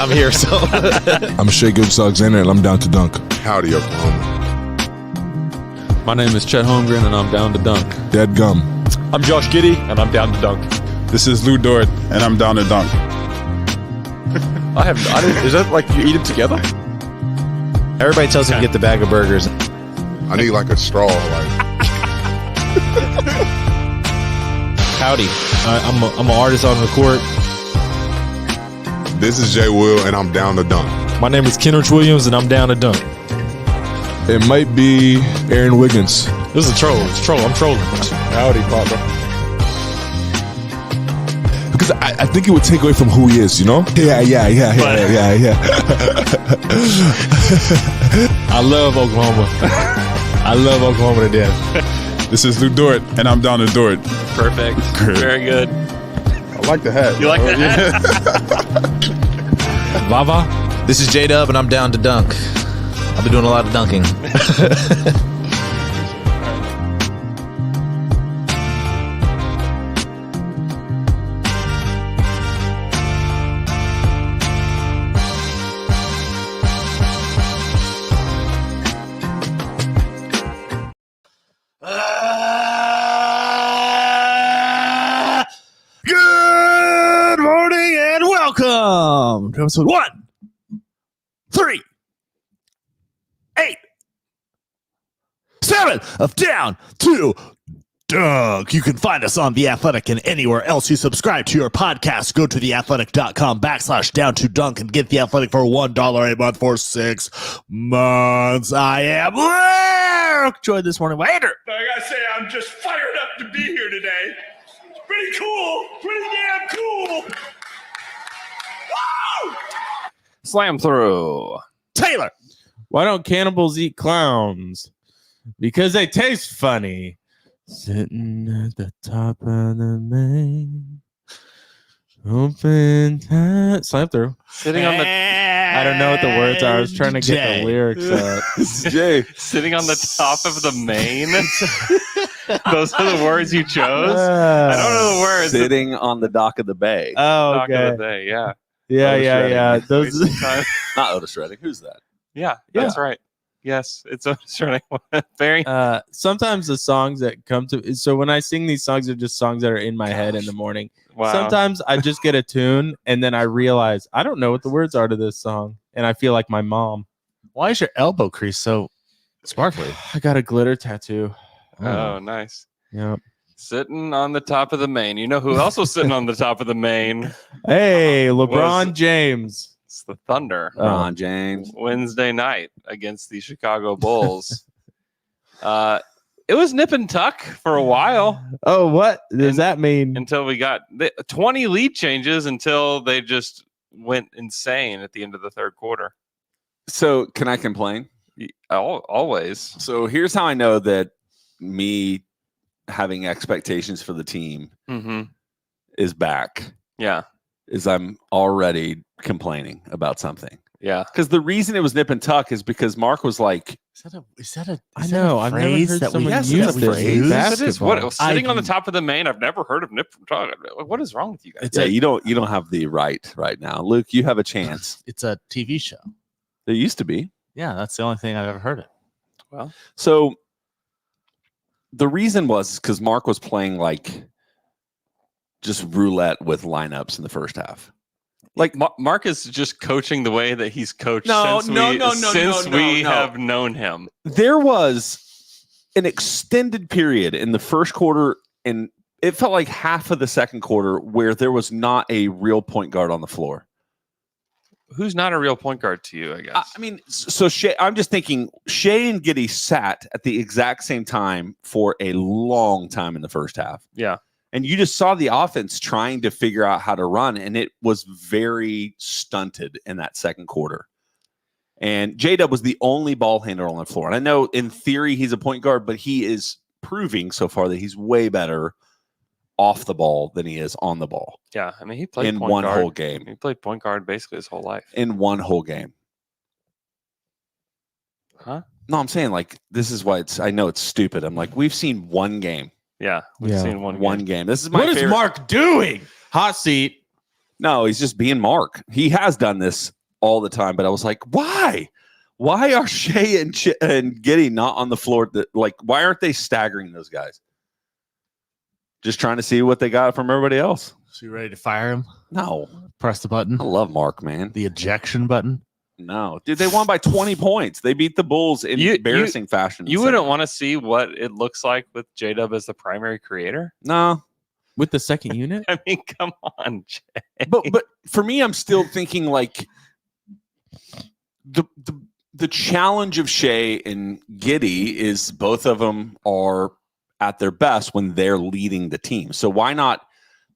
I'm here. So I'm Shea Gilgeous-Alexander, and I'm down to dunk. Howdy, Oklahoma. My name is Chet Holmgren, and I'm down to dunk. Dead gum. I'm Josh Giddey, and I'm down to dunk. This is Lou Dort, and I'm down to dunk. Is that like you eat them together? everybody tells me to get the bag of burgers. I need like a straw. Like Howdy. I'm an artist on the court. this is Jay Will, and I'm down to dunk. My name is Kenrich Williams, and I'm down to dunk. It might be Aaron Wiggins. This is a troll. It's a troll. I'm trolling. Howdy, Papa. Because I think it would take away from who he is, you know? Yeah. I love Oklahoma. I love Oklahoma to death. This is Lou Dort, and I'm down to Dort. Perfect. Very good. I like the hat. You like the hat? Vava. This is J-Dub, and I'm down to dunk. I've been doing a lot of dunking. Good morning and welcome to episode 137 of Down to Dunk. You can find us on The Athletic and anywhere else you subscribe to your podcast. Go to theathletic.com/down to dunk and get The Athletic for $1 a month for 6 months. I am Luke, joined this morning by Andrew. I gotta say, I'm just fired up to be here today. It's pretty cool. Pretty damn cool. Woo! Slam through. Taylor. Why don't cannibals eat clowns? Because they taste funny. Sitting at the top of the main. Open time. Slam through. Sitting on the I don't know what the words are. I was trying to get the lyrics up. Jay. sitting on the top of the main. Those are the words you chose. I don't know the words. Sitting on the dock of the bay. Oh, Doc okay. of the day. Yeah. Yeah. Those. Not Otis Redding. Who's that? Yeah. That's right. Yes, it's a very. Sometimes the songs that come to so when I sing these songs are just songs that are in my head in the morning. Wow. Sometimes I just get a tune and then I realize I don't know what the words are to this song, and I feel like my mom. Why is your elbow crease so sparkly? I got a glitter tattoo. Oh, nice. Yeah. Sitting on the top of the main. You know who else was sitting on the top of the main? Hey, LeBron James. It's the Thunder. Ron James. Wednesday night against the Chicago Bulls. It was nip and tuck for a while. Oh, what does that mean? Until we got 20 lead changes until they just went insane at the end of the third quarter. So can I complain? Always. So here's how I know that me having expectations for the team is back. Yeah. Is I'm already complaining about something. Yeah. Because the reason it was nip and tuck is because Mark was like, I know. I've never heard someone use this in basketball. Sitting on the top of the main. I've never heard of nip and tuck. What is wrong with you guys? you don't have the right now. Luke, you have a chance. It's a TV show. There used to be. Yeah, that's the only thing I've ever heard of. Well, so the reason was because Mark was playing like just roulette with lineups in the first half. Like Mark is just coaching the way that he's coached since we have known him. There was an extended period in the first quarter, and it felt like half of the second quarter where there was not a real point guard on the floor. Who's not a real point guard to you, I guess? I mean, so Shea, I'm just thinking Shea and Giddey sat at the exact same time for a long time in the first half. Yeah. And you just saw the offense trying to figure out how to run, and it was very stunted in that second quarter. And J-Dub was the only ball handler on the floor. And I know in theory he's a point guard, but he is proving so far that he's way better off the ball than he is on the ball. Yeah, I mean, he played in point one guard. whole game. He played point guard basically his whole life. In one whole game. Huh? No, I'm saying like this is why I know it's stupid. I'm like, we've seen one game. Yeah, we've seen one game. This is my What favorite. is Mark doing? Hot seat. No, he's just being Mark. He has done this all the time, but I was like, why? Why are Shea and Giddey not on the floor? Why aren't they staggering those guys? Just trying to see what they got from everybody else. So you ready to fire him? No. Press the button. I love Mark, man. The ejection button. No. Dude, they won by 20 points. They beat the Bulls in embarrassing fashion. You wouldn't want to see what it looks like with J-Dub as the primary creator? No. With the second unit? I mean, come on, Jay. But for me, I'm still thinking like the challenge of Shea and Giddey is both of them are at their best when they're leading the team. So why not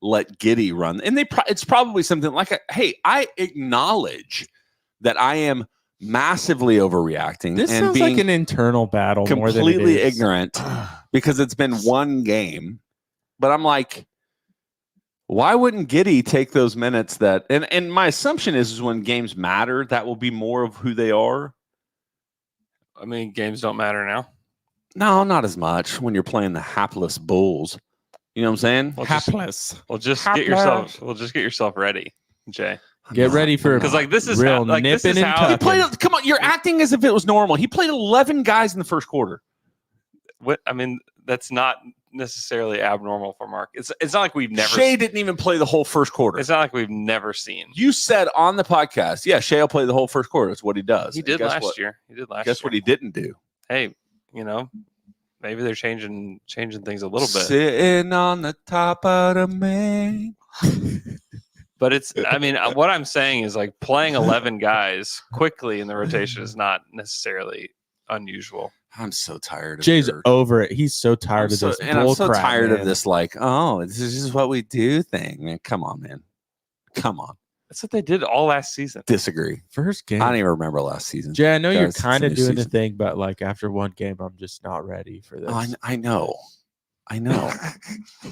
let Giddey run? And it's probably something like, hey, I acknowledge that I am massively overreacting. This and sounds being like an internal battle more than it completely is. ignorant because it's been one game. But I'm like, why wouldn't Giddey take those minutes that and my assumption is when games matter, that will be more of who they are. I mean, games don't matter now. No, not as much when you're playing the hapless Bulls. You know what I'm saying? Hapless. Just get yourself ready, Jay. Get ready for Because like this is real how, like this is nipping and how tucking. Come on, you're acting as if it was normal. He played 11 guys in the first quarter. what I mean, that's not necessarily abnormal for Mark. It's not like we've never Shea didn't even play the whole first quarter. It's not like we've never seen. You said on the podcast, yeah, Shea will play the whole first quarter. That's what he does. He And did guess last what? year. He did last Guess year. what he didn't do? Hey, maybe they're changing things a little bit. Sitting on the top of the main. But what I'm saying is like playing 11 guys quickly in the rotation is not necessarily unusual. I'm so tired of Jay's your- over it. He's so tired of this. And I'm so bull crap, tired man. of this, like, oh, this is just what we do thing. Man, come on, man. Come on. That's what they did all last season. Disagree. First game. I don't even remember last season. Jay, I know you're Guys, it's kind a of new doing the season. thing, but like after one game, I'm just not ready for this. Oh, I know.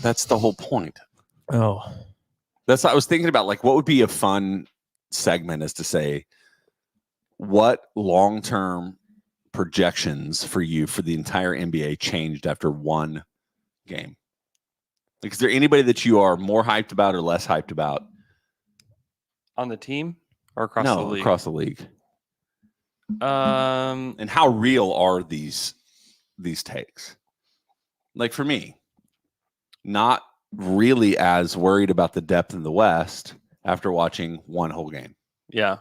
That's the whole point. Oh, That's what I was thinking about. Like, what would be a fun segment is to say, what long-term projections for you for the entire NBA changed after one game? Like, is there anybody that you are more hyped about or less hyped about? On the team or across the league? Across the league. Um, And how real are these takes? Like for me, not really as worried about the depth in the West after watching one whole game. yeah.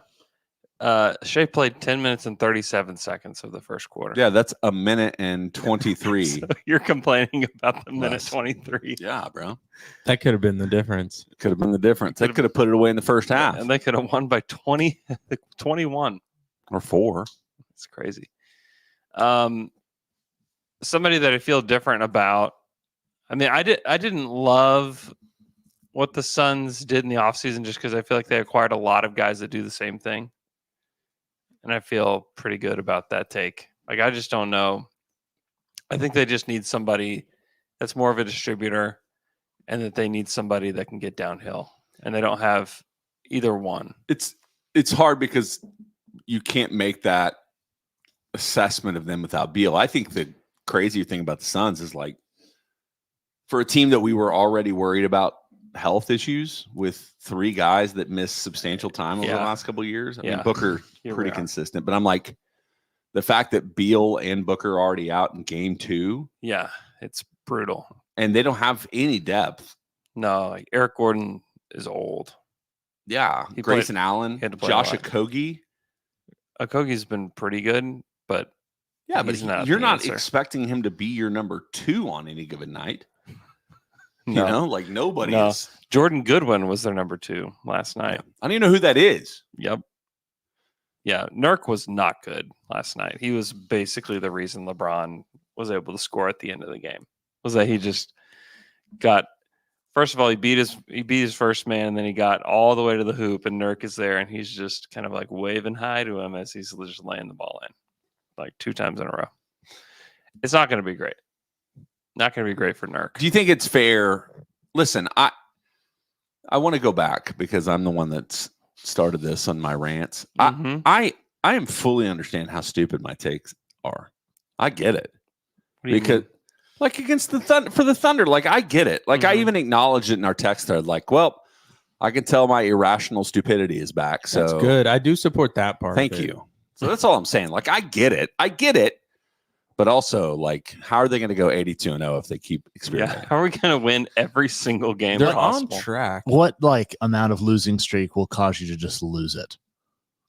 Shea played 10 minutes and 37 seconds of the first quarter. Yeah, that's a minute and 23. So you're complaining about the minute Less. 23. Yeah, bro. that could have been the difference. Could have been the difference. They could have put it away in the first half And they could have won by 21. or 4. It's crazy. Somebody that I feel different about. I mean, I didn't love what the Suns did in the offseason just because I feel like they acquired a lot of guys that do the same thing. And I feel pretty good about that take. Like, I just don't know. I think they just need somebody that's more of a distributor and that they need somebody that can get downhill. And they don't have either one. It's hard because you can't make that assessment of them without Beal. I think the crazier thing about the Suns is like for a team that we were already worried about health issues with 3 guys that missed substantial time over the last couple of years. I mean, Booker pretty consistent, but I'm like the fact that Beal and Booker are already out in game 2. Yeah, it's brutal. And they don't have any depth. No, like Eric Gordon is old. Yeah. He Grayson played- Allen, had to play Josh a lot. Okogie. Okogie's been pretty good, but Yeah, but he's not you're the not answer. expecting him to be your number 2 on any given night. No. You know, like nobody No. is. Jordan Goodwin was their number 2 last night. I don't even know who that is. Yep. Yeah, Nurk was not good last night. He was basically the reason LeBron was able to score at the end of the game. Was that he just got first of all he beat his first man, and then he got all the way to the hoop, and Nurk is there, and he's just kind of like waving hi to him as he's just laying the ball in, like 2 times in a row. It's not going to be great. Not going to be great for Nurk. Do you think it's fair? Listen, I want to go back because I'm the one that's started this on my rants. Mhm. I am fully understand how stupid my takes are. I get it. What do you Because mean? like against the Thunder, for the Thunder, like I get it. Like I Mhm. even acknowledged it in our text thread. Like, well, I can tell my irrational stupidity is back. So That's good. I do support that part. Thank of it. you. So that's all I'm saying. Like, I get it. But also, like, how are they going to go 82-0 if they keep experimenting? Yeah. How are we going to win every single game They're possible? on track. What amount of losing streak will cause you to just lose it?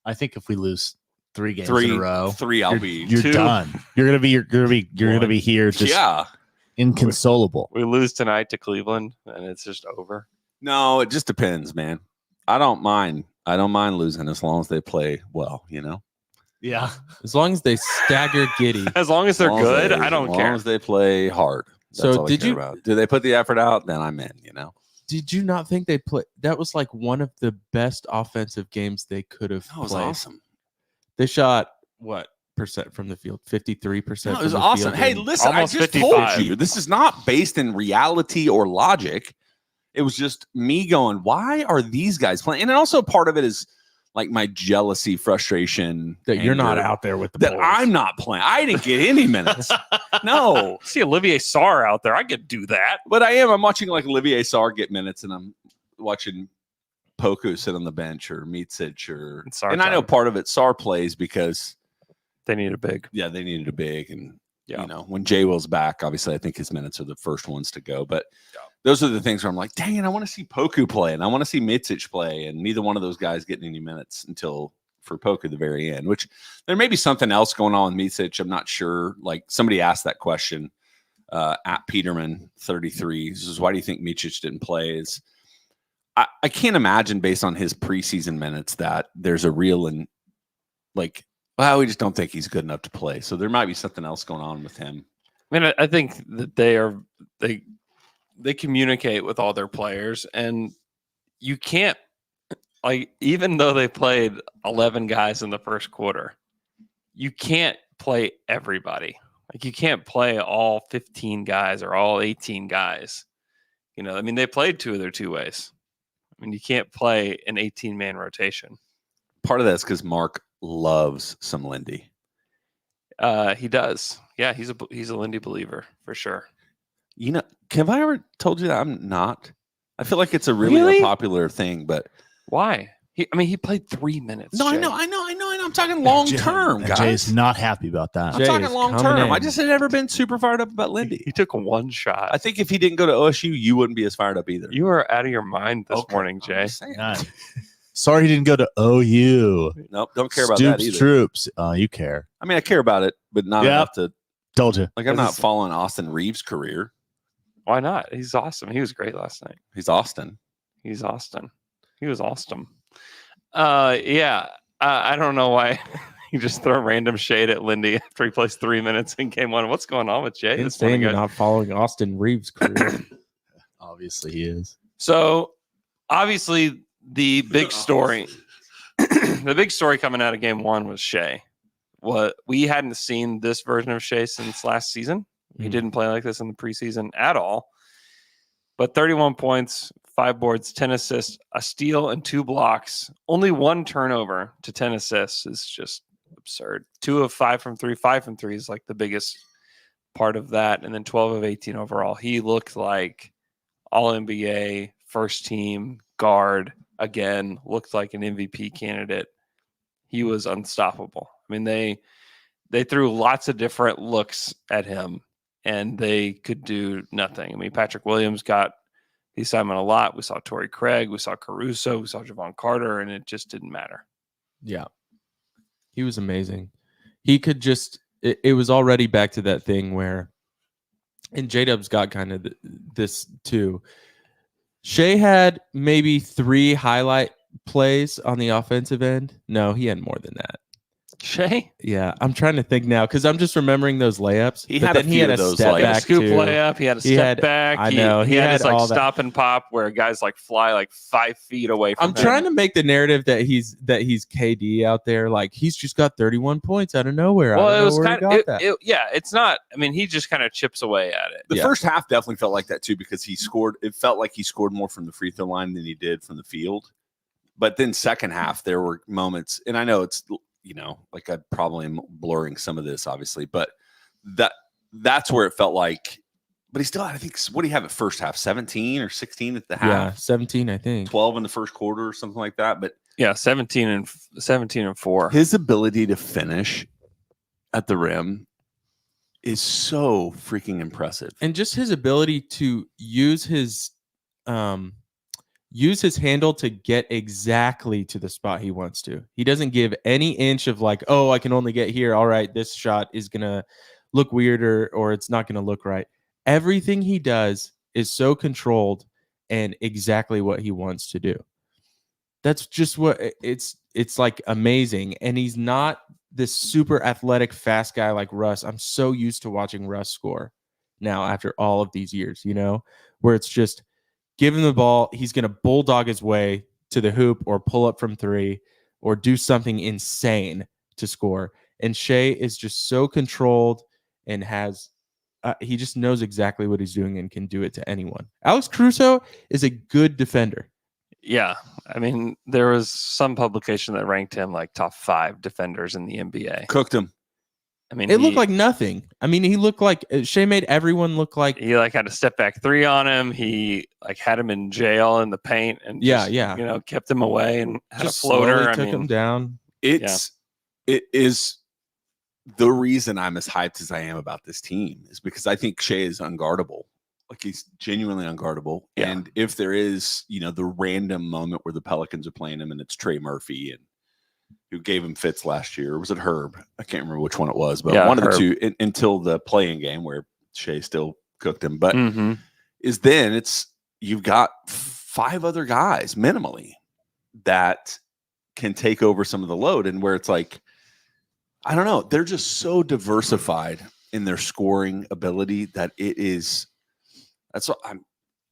I think if we lose 3 games in a row, you're Two. done. You're gonna be here just inconsolable. We lose tonight to Cleveland, and it's just over. No, it just depends, man. I don't mind losing as long as they play well, you know? Yeah. As long as they stagger Giddy. As long as they're good, I don't care. As long as they play hard. That's So all I did care you- about. Do they put the effort out? Then I'm in, you know? Did you not think they played? That was like one of the best offensive games they could have That was played. awesome. They shot what percent from the field? 53%. No, it was from the awesome. field Hey, and- listen, I almost just 55. told you this is not based in reality or logic. It was just me going, why are these guys playing? And then also part of it is like my jealousy, frustration that you're not anger, out there with the that boys. I'm not playing. I didn't get any minutes. No, See Olivier Sarr out there. I could do that. but I am. I'm watching like Olivier Sarr get minutes, and I'm watching Poku sit on the bench or Micic or. It's Sarr And I know time. part of it Sarr plays because They need a big. they needed a big, and Yeah. you know when Jay Will's back, obviously I think his minutes are the first ones to go. But those are the things where I'm like, dang it, I want to see Poku play, and I want to see Micic play, and neither one of those guys getting any minutes until for Poku the very end. Which there may be something else going on with Micic. I'm not sure. Like somebody asked that question at Peterman 33. This is why do you think Micic didn't play? Is I can't imagine based on his preseason minutes that there's a real and like. Well, we just don't think he's good enough to play. So there might be something else going on with him. I mean, I think that they communicate with all their players, and you can't like even though they played 11 guys in the first quarter, you can't play everybody. Like you can't play all 15 guys or all 18 guys. You know, I mean, they played 2 of their 2 ways. I mean, you can't play an 18-man rotation. Part of that's because Mark loves some Lindy. He does. Yeah, he's a Lindy believer for sure. You know, have I ever told you that I'm not? I feel like it's a really Really? unpopular thing, but Why? He played 3 minutes. no, I Jay. know. I'm talking long term, And guys. Jay's not happy about that. I'm Jay talking is long coming term. in. I just had never been super fired up about Lindy. He took 1 shot. I think if he didn't go to OSU, you wouldn't be as fired up either. You are out of your mind this Okay, morning, I'm Jay. just saying. God. Sorry he didn't go to OU. Nope, don't care about that Stoops either. Troops. You care. I mean, I care about it, but not Yep. enough to Told you. like. I'm not This is- following Austin Reeves' career. Why not? He's awesome. He was great last night. He's Austin. He's Austin. He was awesome. Yeah. I don't know why you just throw random shade at Lindy after he plays 3 minutes in game 1. What's going on with Jay? this Insane morning, you're guys? not following Austin Reeves' career. Obviously he is. So obviously the big story, the big story coming out of game 1 was Shea. What we hadn't seen this version of Shea since last season. He Mhm. didn't play like this in the preseason at all. But 31 points, 5 boards, 10 assists, a steal, and 2 blocks. Only 1 turnover to 10 assists is just absurd. 2 of 5 from 3. 5 from 3 is like the biggest part of that. And then 12 of 18 overall. He looked like all NBA, first team, guard, again, looked like an MVP candidate. He was unstoppable. I mean, they threw lots of different looks at him, and they could do nothing. I mean, Patrick Williams got the assignment a lot. We saw Torrey Craig, we saw Caruso, we saw Javon Carter, and it just didn't matter. Yeah. He was amazing. He could just, it was already back to that thing where, and J-Dub's got kind of this too. Shea had maybe 3 highlight plays on the offensive end. No, he had more than that. Shea? Yeah, I'm trying to think now because I'm just remembering those layups. He but had a then he few had of a those step layups. He had a back scoop too. layup. He had a He step had- back. I know, He he had his had like all that. stop and pop where guys like fly like 5 feet away from I'm him. trying to make the narrative that he's KD out there, like he's just got 31 points out of nowhere. I Well, don't it know was where he kind got of, that. yeah, it's not, I mean, he just kind of chips away at it. The Yeah. first half definitely felt like that too because he scored. It felt like he scored more from the free throw line than he did from the field. But then second half, there were moments, and I know it's like I probably am blurring some of this, obviously, but that's where it felt like but he still had, I think, what do you have at first half? 17 or 16 at the half? Yeah, 17, I think. 12 in the first quarter or something like that. But Yeah, 17 and 4. his ability to finish at the rim is so freaking impressive. And just his ability to use his handle to get exactly to the spot he wants to. He doesn't give any inch of like, oh, I can only get here. All right, this shot is gonna look weirder or it's not gonna look right. Everything he does is so controlled and exactly what he wants to do. That's just what it's like amazing. And he's not this super athletic, fast guy like Russ. I'm so used to watching Russ score now after all of these years, where it's just give him the ball. He's going to bulldog his way to the hoop or pull up from three or do something insane to score. And Shea is just so controlled and he just knows exactly what he's doing and can do it to anyone. Alex Caruso is a good defender. Yeah. I mean, there was some publication that ranked him like top 5 defenders in the NBA. Cooked him. I mean, It looked like nothing. I mean, he looked like Shea made everyone look like he like had a step back 3 on him. He like had him in jail in the paint and just, kept him away and had just a floater. slowly took him down. It is the reason I'm as hyped as I am about this team is because I think Shea is unguardable. Like he's genuinely unguardable. Yeah. And if there is, the random moment where the Pelicans are playing him and it's Trey Murphy and who gave him fits last year, or was it Herb? I can't remember which one it was, but one of the two until the playing game where Shea still cooked him. But is then you've got 5 other guys minimally that can take over some of the load, and where it's like, I don't know, they're just so diversified in their scoring ability that that's what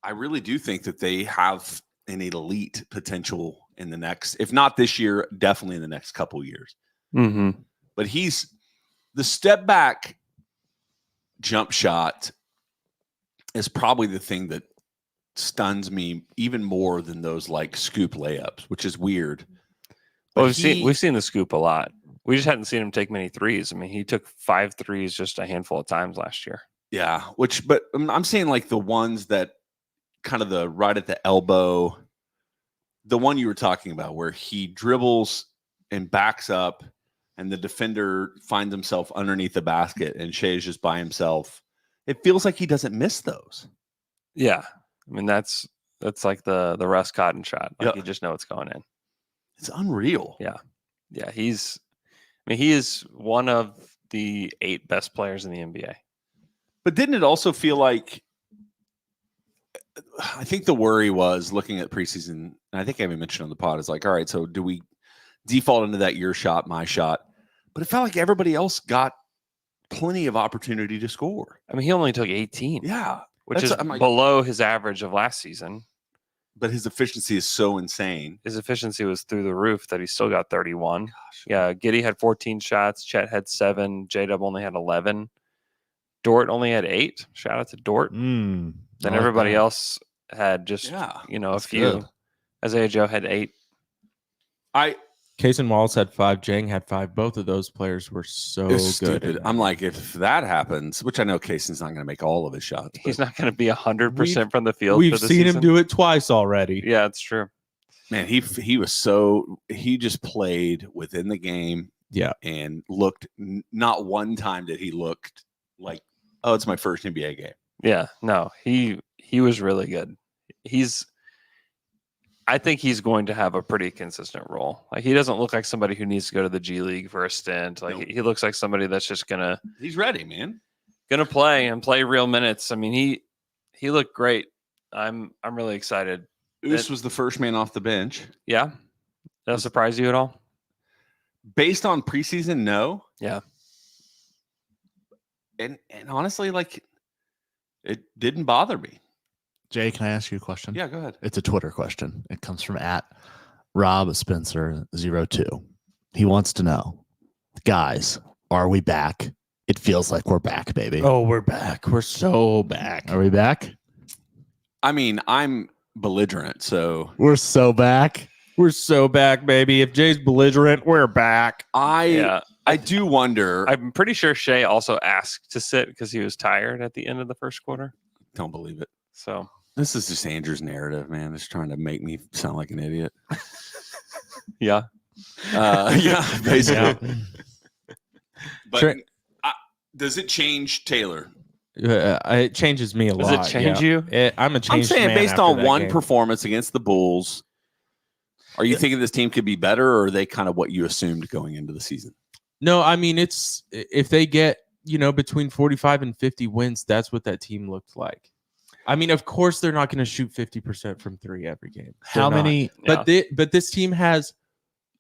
I really do think that they have an elite potential in the next, if not this year, definitely in the next couple of years. But the step back jump shot is probably the thing that stuns me even more than those like scoop layups, which is weird. Well, we've seen the scoop a lot. We just hadn't seen him take many threes. I mean, he took 5 threes just a handful of times last year. Yeah, but I'm saying like the ones that kind of the right at the elbow, the one you were talking about where he dribbles and backs up and the defender finds himself underneath the basket and Shea is just by himself. It feels like he doesn't miss those. Yeah. I mean, that's like the Russ Cotton shot. Like you just know it's going in. It's unreal. Yeah. Yeah. he is one of the 8 best players in the NBA. But didn't it also feel like, I think the worry was looking at preseason, and I think I even mentioned on the pod, is like, all right, so do we default into that your shot, my shot? But it felt like everybody else got plenty of opportunity to score. I mean, he only took 18. Yeah. Which is below his average of last season. But his efficiency is so insane. His efficiency was through the roof that he still got 31. Gosh. Yeah, Giddey had 14 shots. Chet had 7. J-Dub only had 11. Dort only had 8. Shout out to Dort. Then everybody else had just, a few. Good. Isaiah Joe had 8. Case and Wallace had 5. Jang had 5. Both of those players were so good. Stupid. I'm like, if that happens, which I know Cason's not going to make all of his shots. He's not going to be 100% from the field. We've seen him do it twice already. Yeah, it's true. Man, he just played within the game. Yeah. And looked, not one time did he look like, oh, it's my first NBA game. Yeah, no, he was really good. I think he's going to have a pretty consistent role. Like he doesn't look like somebody who needs to go to the G League for a stint. Like he looks like somebody that's just he's ready, man. Gonna play real minutes. I mean, he looked great. I'm really excited. Oos was the first man off the bench. Yeah. That surprise you at all? Based on preseason, no. Yeah. And honestly, like it didn't bother me. Jay, can I ask you a question? Yeah, go ahead. It's a Twitter question. It comes from @RobSpencer02. He wants to know, guys, are we back? It feels like we're back, baby. Oh, we're back. We're so back. Are we back? I mean, I'm belligerent, so we're so back. We're so back, baby. If Jay's belligerent, we're back. I do wonder. I'm pretty sure Shea also asked to sit because he was tired at the end of the first quarter. don't believe it. So This is just Andrew's narrative, man. Just trying to make me sound like an idiot. yeah, Yeah, basically. Yeah. But Trent- does it change Taylor? It changes me a Does lot. it change yeah. you? I'm a I'm changed saying man based after on that one game. performance against the Bulls, are you thinking this team could be better, or are they kind of what you assumed going into the season? No, I mean it's if they get between 45 and 50 wins, that's what that team looked like. I mean, of course they're not going to shoot 50% from three every game. How They're not. many? But this team has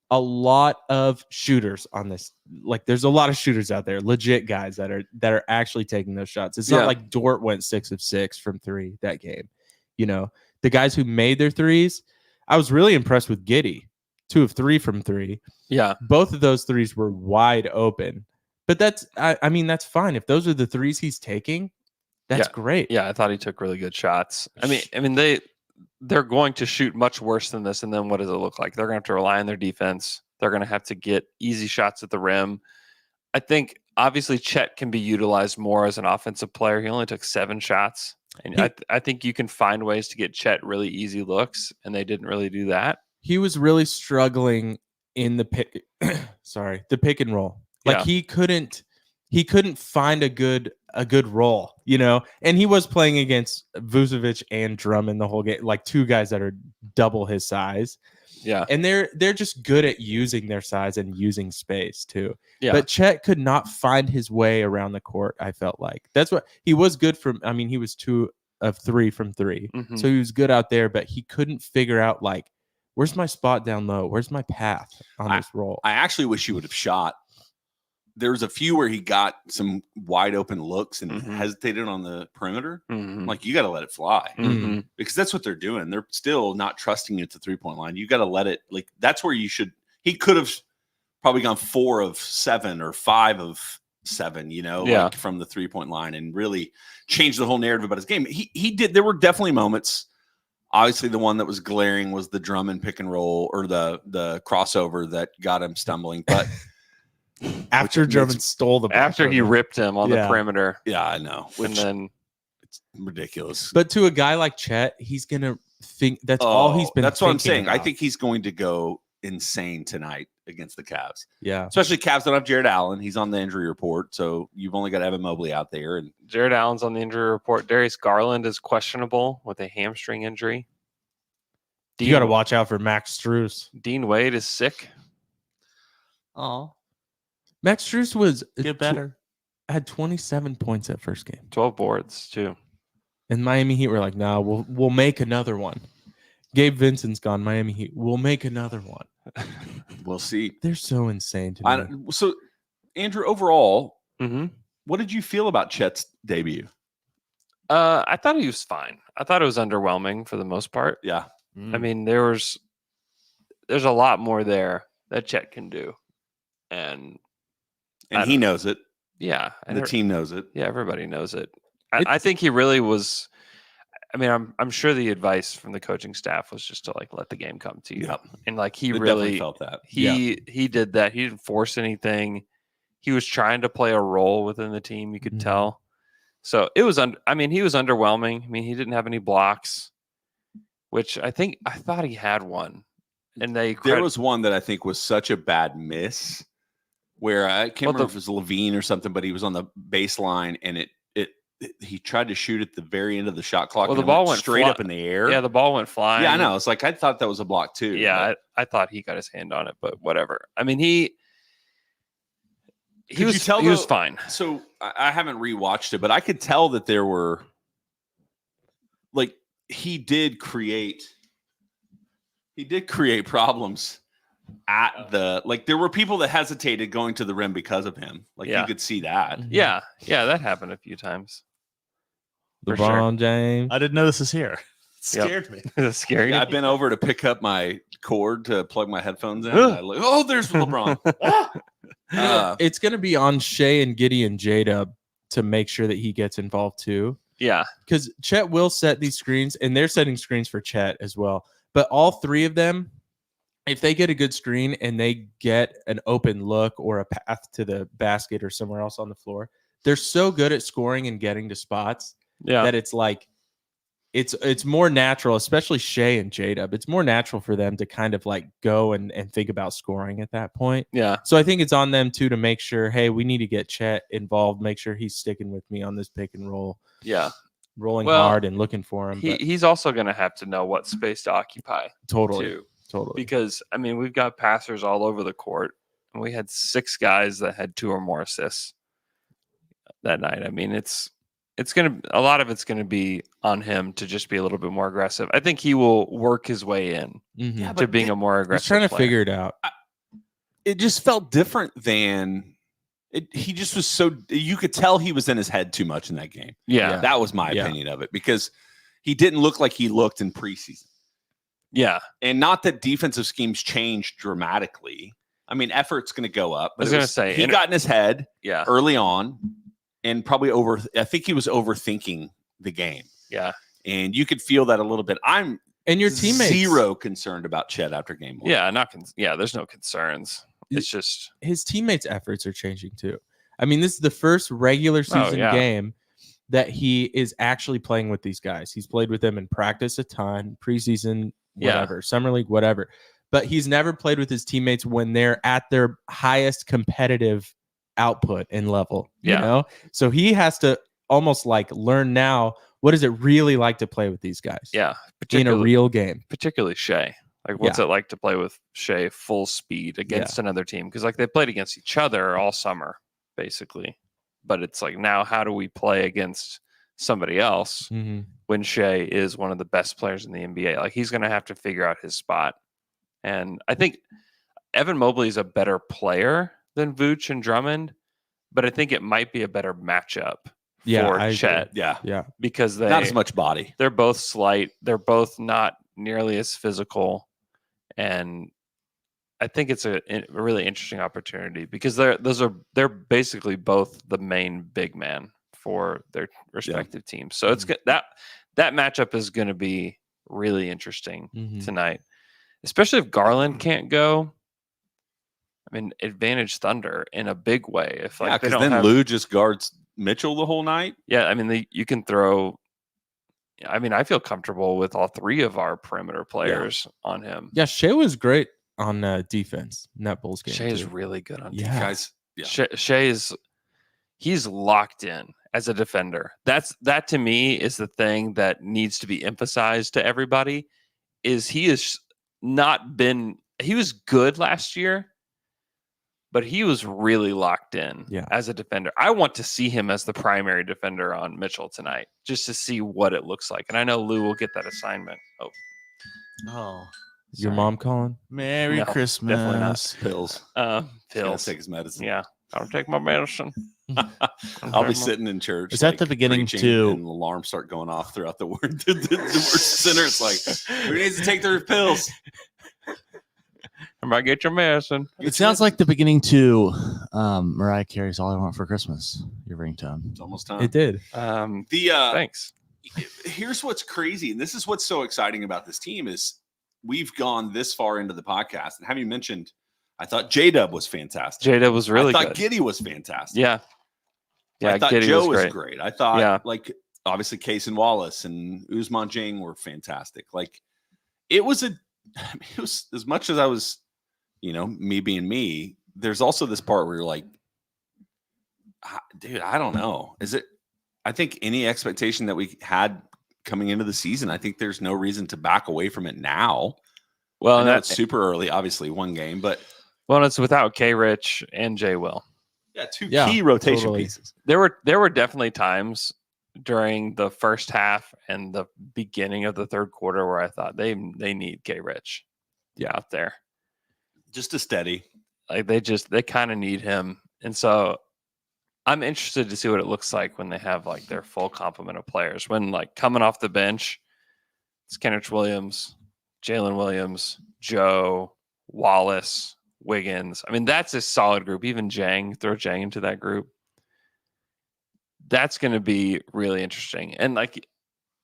a lot of shooters on this. Like, there's a lot of shooters out there, legit guys that are actually taking those shots. It's Yeah. not like Dort went 6 of 6 from three that game. The guys who made their threes, I was really impressed with Giddey, 2 of 3 from three. Yeah, Both of those threes were wide open. But that's fine. If those are the threes he's taking, that's great. yeah. I thought he took really good shots. I mean, they're going to shoot much worse than this, and then what does it look like? They're going to have to rely on their defense. They're going to have to get easy shots at the rim. I think obviously Chet can be utilized more as an offensive player. He only took 7 shots, and I think you can find ways to get Chet really easy looks, and they didn't really do that. He was really struggling in the pick. The pick and roll. Like Yeah. he couldn't find a good role, and he was playing against Vucevic and Drummond the whole game, like 2 guys that are double his size. Yeah, And they're just good at using their size and using space too. yeah. But Chet could not find his way around the court, I felt like. That's what he was good from. I mean, he was 2 of 3 from 3. Mhm. So he was good out there, but he couldn't figure out, like, where's my spot down low? Where's my path on this roll? I actually wish he would have shot. There's a few where he got some wide open looks and Mhm. hesitated on the perimeter. Mhm. Like, you got to let it fly Mhm. because that's what they're doing. They're still not trusting you at the 3-point line. You got to let it, like, that's where you should. He could have probably gone 4 of 7 or 5 of 7, Yeah. like from the 3-point line, and really changed the whole narrative about his game. He did. There were definitely moments. Obviously, the one that was glaring was the Drummond pick and roll, or the crossover that got him stumbling. But After Drummond stole the ball After from he him. ripped him on Yeah. the perimeter, yeah, I know. and Which then it's ridiculous. But to a guy like Chet, he's gonna think that's all he's been. That's what I'm thinking saying. I about. think he's going to go insane tonight against the Cavs. Yeah. Especially Cavs don't have Jared Allen. He's on the injury report, so you've only got Evan Mobley out there. And Jared Allen's on the injury report. Darius Garland is questionable with a hamstring injury. You got to watch out for Max Strus. Dean Wade is sick. Oh, Max Strus was get better. had 27 points that first game. 12 boards too. And Miami Heat were like, "No, we'll make another one." Gabe Vincent's gone. Miami Heat, we'll make another one. we'll see. They're so insane to me. So, Andrew, overall, Mm-hmm. what did you feel about Chet's debut? I thought he was fine. I thought it was underwhelming for the most part. Yeah. I mean, there's a lot more there that Chet can do, and he knows it. yeah, And the team knows it. yeah, everybody knows it. I think he really was. I mean, I'm sure the advice from the coaching staff was just to, like, let the game come to you, Yep. and like he They really definitely felt that. he did that. He didn't force anything. He was trying to play a role within the team. You could tell. So it was. I mean, he was underwhelming. I mean, he didn't have any blocks, which I thought he had one, and There was one that I think was such a bad miss, where I can't remember if it was Levine or something, but he was on the baseline, and he tried to shoot at the very end of the shot clock. Well, and the ball went straight up in the air. Yeah, the ball went flying. Yeah, I know. It's like I thought that was a block too. Yeah, I thought he got his hand on it, but whatever. I mean, he was fine. So I haven't rewatched it, but I could tell that there were, like, he did create problems at there were people that hesitated going to the rim because of him. Like, you could see that. Yeah, that happened a few times. For LeBron James. I didn't know this was here. It scared me. That's scary. Yeah, I've been over to pick up my cord to plug my headphones in. And I look, oh, there's LeBron. It's going to be on Shea and Giddey and J-Dub to make sure that he gets involved too. Yeah. Because Chet will set these screens, and they're setting screens for Chet as well. But all 3 of them, if they get a good screen and they get an open look or a path to the basket or somewhere else on the floor, they're so good at scoring and getting to spots Yeah. that it's like it's more natural, especially Shea and J-Dub. It's more natural for them to kind of like go and think about scoring at that point. Yeah. So I think it's on them too to make sure, hey, we need to get Chet involved, make sure he's sticking with me on this pick and roll, Yeah. rolling Well, hard and looking for him. But He's also going to have to know what space to occupy totally, too. totally. Because, I mean, we've got passers all over the court. And we had 6 guys that had 2 or more assists that night. I mean, it's going to, a lot of it's going to be on him to just be a little bit more aggressive. I think he will work his way in Mhm. to being a more He's aggressive trying to player. figure it out. It just felt different than it. He just was so, you could tell he was in his head too much in that game. Yeah. That was my Yeah. opinion of it, because he didn't look like he looked in preseason. Yeah. And not that defensive schemes changed dramatically. I mean, effort's going to go up. But I was gonna say, he got in his head Yeah. early on, and probably I think he was overthinking the game. Yeah. And you could feel that a little bit. I'm And your teammates, zero concerned about Chet after game 1. Yeah. There's no concerns. It's just, his teammates' efforts are changing too. I mean, this is the first regular season yeah. game that he is actually playing with these guys. He's played with them in practice a ton, preseason, Yeah. whatever, summer league, whatever. But he's never played with his teammates when they're at their highest competitive output and level. You Yeah. know? So he has to almost like learn now, what does it really like to play with these guys? yeah. In a real game. Particularly Shea. Like, what's it like to play with Shea full speed against another team? Because, like, they played against each other all summer, basically. But it's like, now how do we play against somebody else when Shea is one of the best players in the NBA? Like, he's going to have to figure out his spot. And I think Evan Mobley is a better player than Vooch and Drummond, but I think it might be a better matchup for Chet. Yeah. Because Not as much body. they're both slight. They're both not nearly as physical. And I think it's a really interesting opportunity because they're basically both the main big man for their respective teams. So it's that matchup is going to be really interesting tonight, especially if Garland can't go. I mean, advantage Thunder in a big way. If like they because don't then have, Lou just guards Mitchell the whole night. yeah, I mean you can throw. I mean, I feel comfortable with all 3 of our perimeter players on him. Yeah, Shea was great on defense in that Bulls game. Shea is too. really good on Yeah. defense. Guys, yeah. Shea he's locked in as a defender. That to me is the thing that needs to be emphasized to everybody. Is he has not been. He was good last year, but he was really locked in as a defender. I want to see him as the primary defender on Mitchell tonight, just to see what it looks like. And I know Lou will get that assignment. Oh, Your mom calling? Merry No, Christmas. definitely not. Pills. Pills. Gotta take his medicine. Yeah, I'll take my medicine. I'll be sitting in church. Is that the beginning preaching, to- and alarms start going off throughout the word the center? It's like, who needs to take their pills? I might get your medicine. It sounds like the beginning to Mariah Carey's "All I Want for Christmas." Your ringtone. It's almost time. It did. Thanks. Here's what's crazy, and this is what's so exciting about this team is we've gone this far into the podcast, and having mentioned, I thought J-Dub was fantastic. J-Dub was really I thought good. Giddy was fantastic. Yeah. I thought Giddey Joe was was great. I thought, Yeah. like, obviously Case and Wallace and Usman Jang were fantastic. Like, it was it was as much as I was, me being me, there's also this part where you're like, dude, I don't know. I think any expectation that we had coming into the season, I think there's no reason to back away from it now. Well, I know and it's super early, obviously, one game, but it's without K Rich and J Will. yeah, two key rotation pieces. There were definitely times during the first half and the beginning of the third quarter where I thought they need K Rich out there. Just a steady. Like they kind of need him. And so I'm interested to see what it looks like when they have like their full complement of players. When like coming off the bench, it's Kenrich Williams, Jalen Williams, Joe, Wallace, Wiggins. I mean, that's a solid group. Even Jang, throw Jang into that group. That's going to be really interesting. And like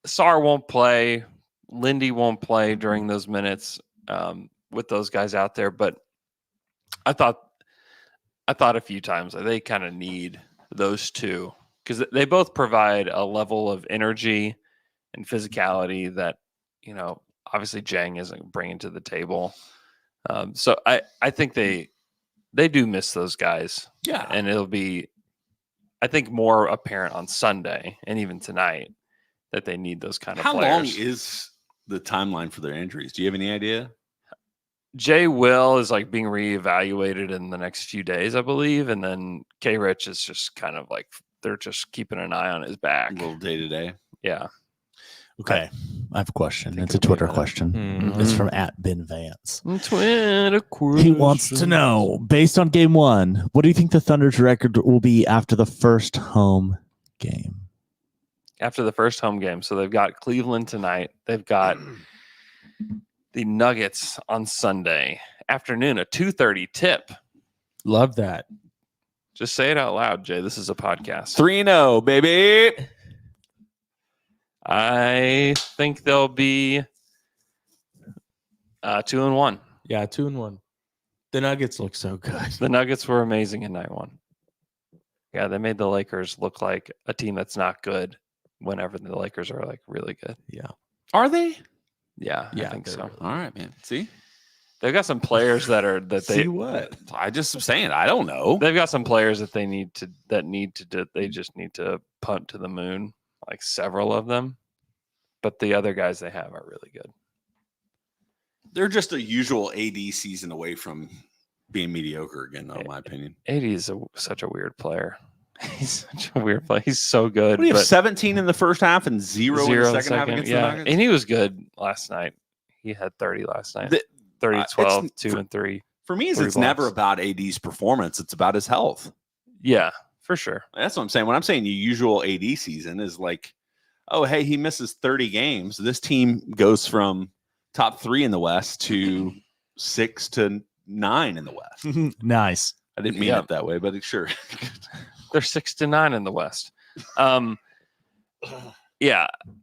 Sar won't play, Lindy won't play during those minutes with those guys out there. But I thought a few times they kind of need those two because they both provide a level of energy and physicality that, obviously Jang isn't bringing to the table. So I think they do miss those guys. Yeah. And it'll be, I think, more apparent on Sunday and even tonight that they need those kind of How players. long is the timeline for their injuries? Do you have any idea? Jay Will is like being reevaluated in the next few days, I believe. And then K Rich is just kind of like, they're just keeping an eye on his back. A little day to day. Yeah. Okay, I have a question. think It's a it'll be Twitter better. question. It's from @BenVance. Twitter He wants to know, based on game 1, what do you think the Thunder's record will be after the first home game? After the first home game. So they've got Cleveland tonight. They've got the Nuggets on Sunday afternoon, a 2:30 tip. Love that. Just say it out loud, Jay. This is a podcast. 3-0, baby. I think they'll be 2-1. Yeah, 2-1. The Nuggets look so good. The Nuggets were amazing in night 1. Yeah, they made the Lakers look like a team that's not good whenever the Lakers are like really good. Yeah. Are they? Yeah, Yeah, I think they're so. really All right, man. See? They've got some players that See what? I just am saying, I don't know. they've got some players that they just need to punt to the moon, like several of them. But the other guys they have are really good. They're just a usual AD season away from being mediocre again, though, in my opinion. AD is such a weird player. He's such a weird player. He's so good. What do you have, but 17 in the first half and zero in the in the second half against the yeah. Nuggets? And he was good last night. He had 30 last night. 30, it's 12, 2 and 3. For me, Three it's never blocks. about AD's performance. It's about his health. Yeah, for sure. That's what I'm saying. When I'm saying your usual AD season is like, oh, hey, he misses 30 games. This team goes from top 3 in the West to 6 to 9 in the West. Nice. I didn't mean Yeah. it that way, but sure. They're 6 to 9 in the West. Yeah,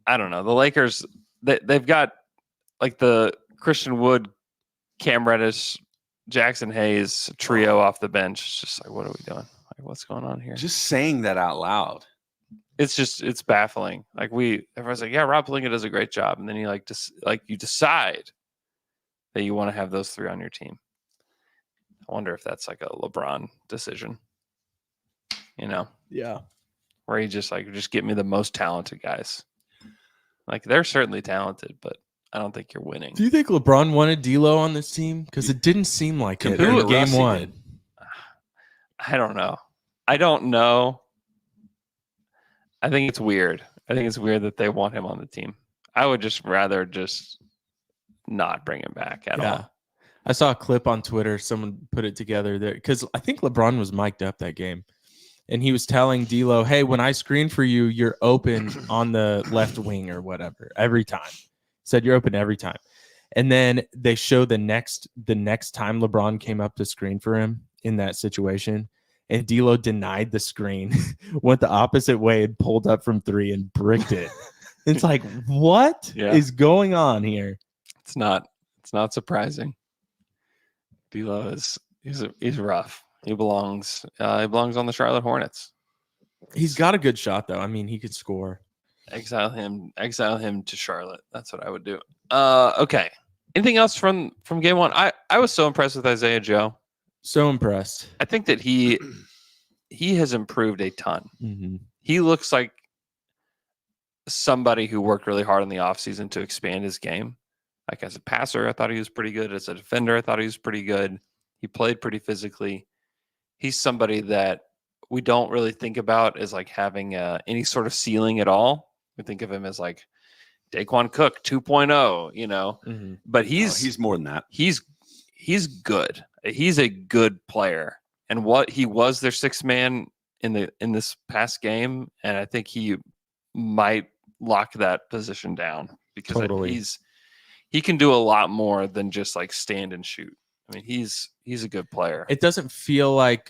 I don't know. The Lakers, they've got like the Christian Wood, Cam Reddish, Jackson Hayes trio off the bench. It's just like, what are we doing? Like, what's going on here? Just saying that out loud. It's baffling. Like everyone's like, yeah, Rob Pelinka does a great job, and then you you decide that you want to have those 3 on your team. I wonder if that's like a LeBron decision. Yeah. Where he just get me the most talented guys. Like they're certainly talented, but I don't think you're winning. Do you think LeBron wanted D'Lo on this team? Because it didn't seem like it Compared in to game Russ, he 1. did. I don't know. I don't know. I think it's weird. I think it's weird that they want him on the team. I would just rather just not bring him back at all. I saw a clip on Twitter. Someone put it together there because I think LeBron was mic'd up that game. And he was telling D'Lo, hey, when I screen for you, you're open on the left wing or whatever every time. Said you're open every time. And then they show the next time LeBron came up to screen for him in that situation. And D'Lo denied the screen, went the opposite way and pulled up from 3 and bricked it. It's like, what is going on here? It's not surprising. D'Lo he's rough. He belongs on the Charlotte Hornets. He's got a good shot though. I mean, he could score. Exile him to Charlotte. That's what I would do. Okay. Anything else from game 1? I was so impressed with Isaiah Joe. So impressed. I think that he has improved a ton. Mm-hmm. He looks like somebody who worked really hard in the offseason to expand his game. Like as a passer, I thought he was pretty good. As a defender, I thought he was pretty good. He played pretty physically. He's somebody that we don't really think about as like having any sort of ceiling at all. We think of him as like Daquan Cook 2.0, Mm-hmm. but He's more than that. He's good. He's a good player. And what he was their 6th man in this past game, and I think he might lock that position down because Totally. he can do a lot more than just like stand and shoot. I mean, he's a good player. It doesn't feel like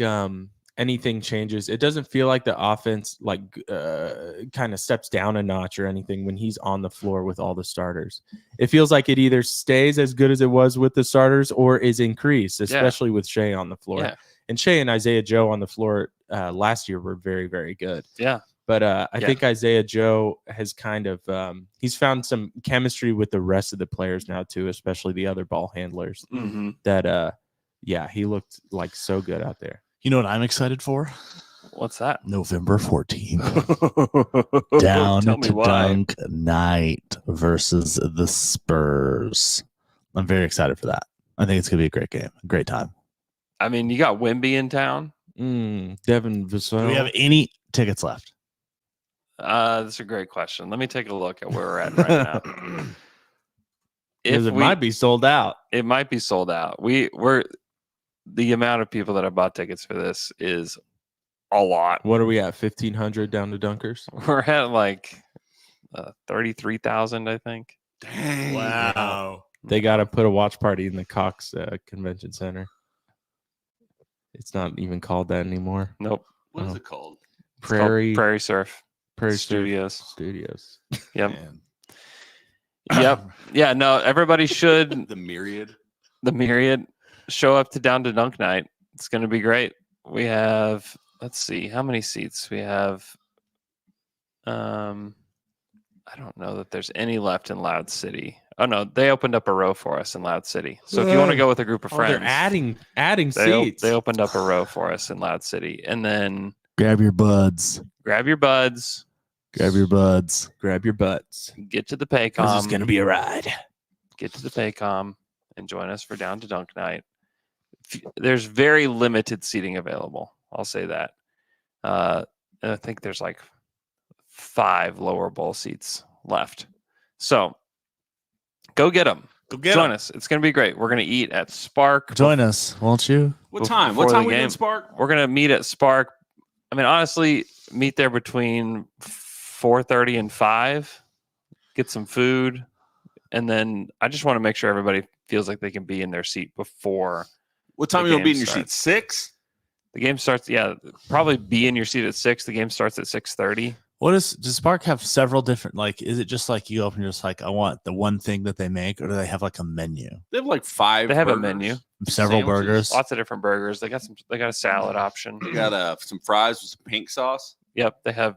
anything changes. It doesn't feel like the offense kind of steps down a notch or anything when he's on the floor with all the starters. It feels like it either stays as good as it was with the starters or is increased, especially with Shea on the floor. Yeah. And Shea and Isaiah Joe on the floor last year were very, very good. Yeah. But I think Isaiah Joe has kind of he's found some chemistry with the rest of the players now too, especially the other ball handlers. Mm-hmm. That he looked like so good out there. You know what I'm excited for? What's that? November 14th. Down Tell me to why. dunk night versus the Spurs. I'm very excited for that. I think it's going to be a great game. A great time. I mean, you got Wimby in town. Devin Vassell. Do we have any tickets left? That's a great question. Let me take a look at where we're at right now. Because it might be sold out. It might be sold out. We're the amount of people that have bought tickets for this is a lot. What are we at? 1,500 down to Dunkers? We're at like 33,000, I think. Dang. Wow. They got to put a watch party in the Cox Convention Center. It's not even called that anymore. Nope. What is it called? It's called Prairie Surf Studios. Studios. Yep. Man. Yep. Yeah. No. Everybody should. The Myriad. The Myriad show up to Down to Dunk Night. It's going to be great. We have. Let's see how many seats we have. I don't know that there's any left in Loud City. Oh no, they opened up a row for us in Loud City. So if you want to go with a group of friends, they're adding seats. They opened up a row for us in Loud City, and then Grab your buds. grab your buds, Grab your buds. Grab your butts. get to the Paycom. This is going to be a ride. Get to the Paycom and join us for Down to Dunk Night. There's very limited seating available. I'll say that. And I think there's like 5 lower bowl seats left. So go get them. Join us. It's going to be great. We're going to eat at Spark. Join us, won't you? What time? What Before time the we game. in Spark? We're going to meet at Spark. I mean, honestly, meet there between 4:30 and 5. Get some food. And then I just want to make sure everybody feels like they can be in their seat before. What time the are you going to be game in your seat? starts. 6? The game starts, probably be in your seat at 6. The game starts at 6:30. Does Spark have several different, like, is it just like you open, you're just like, I want the one thing that they make, or do they have like a menu? They have like 5 They have a burgers. menu. Several Sandwiches. burgers? Lots of different burgers. They got a salad option. They got some fries with some pink sauce. Yep, they have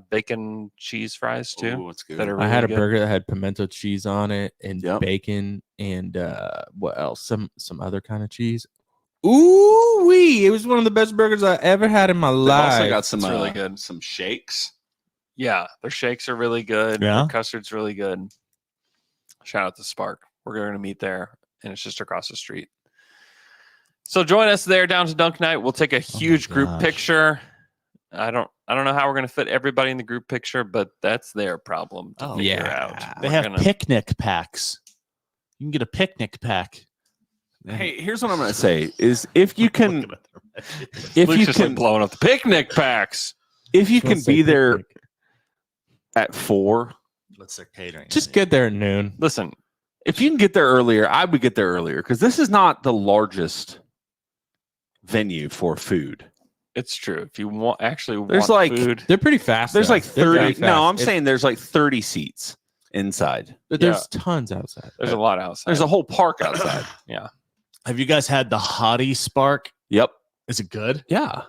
bacon cheese fries too. Oh, that's good. that are I had a really good. burger that had pimento cheese on it and Yep. bacon and what else? Some other kind of cheese. Ooh wee! It was one of the best burgers I ever had in my They've life. also got some It's really good. some shakes. Yeah, their shakes are really good. Yeah? Their custard's really good. Shout out to Spark. We're going to meet there, and it's just across the street. So join us there down to Dunk Night. We'll take a huge group gosh. picture. I don't know how we're going to fit everybody in the group picture, but that's their problem to figure yeah. out. They We're have gonna- picnic packs. You can get a picnic pack. Hey, here's what I'm going to say: is if you can, if Luke's you just like can, blowing up the picnic packs. if you Just wanna can say be there picnic. at 4, What's their catering? Just get there at noon. Listen, if you can get there earlier, I would get there earlier because this is not the largest venue for food. it's true. If you want There's want like- food, They're pretty fast. There's though. like They're very 30. No, I'm fast. saying there's like 30 seats inside. But there's tons outside. there's a lot outside. There's a whole park outside. Have you guys had the Hottie Spark? Yep. Is it good? Yeah.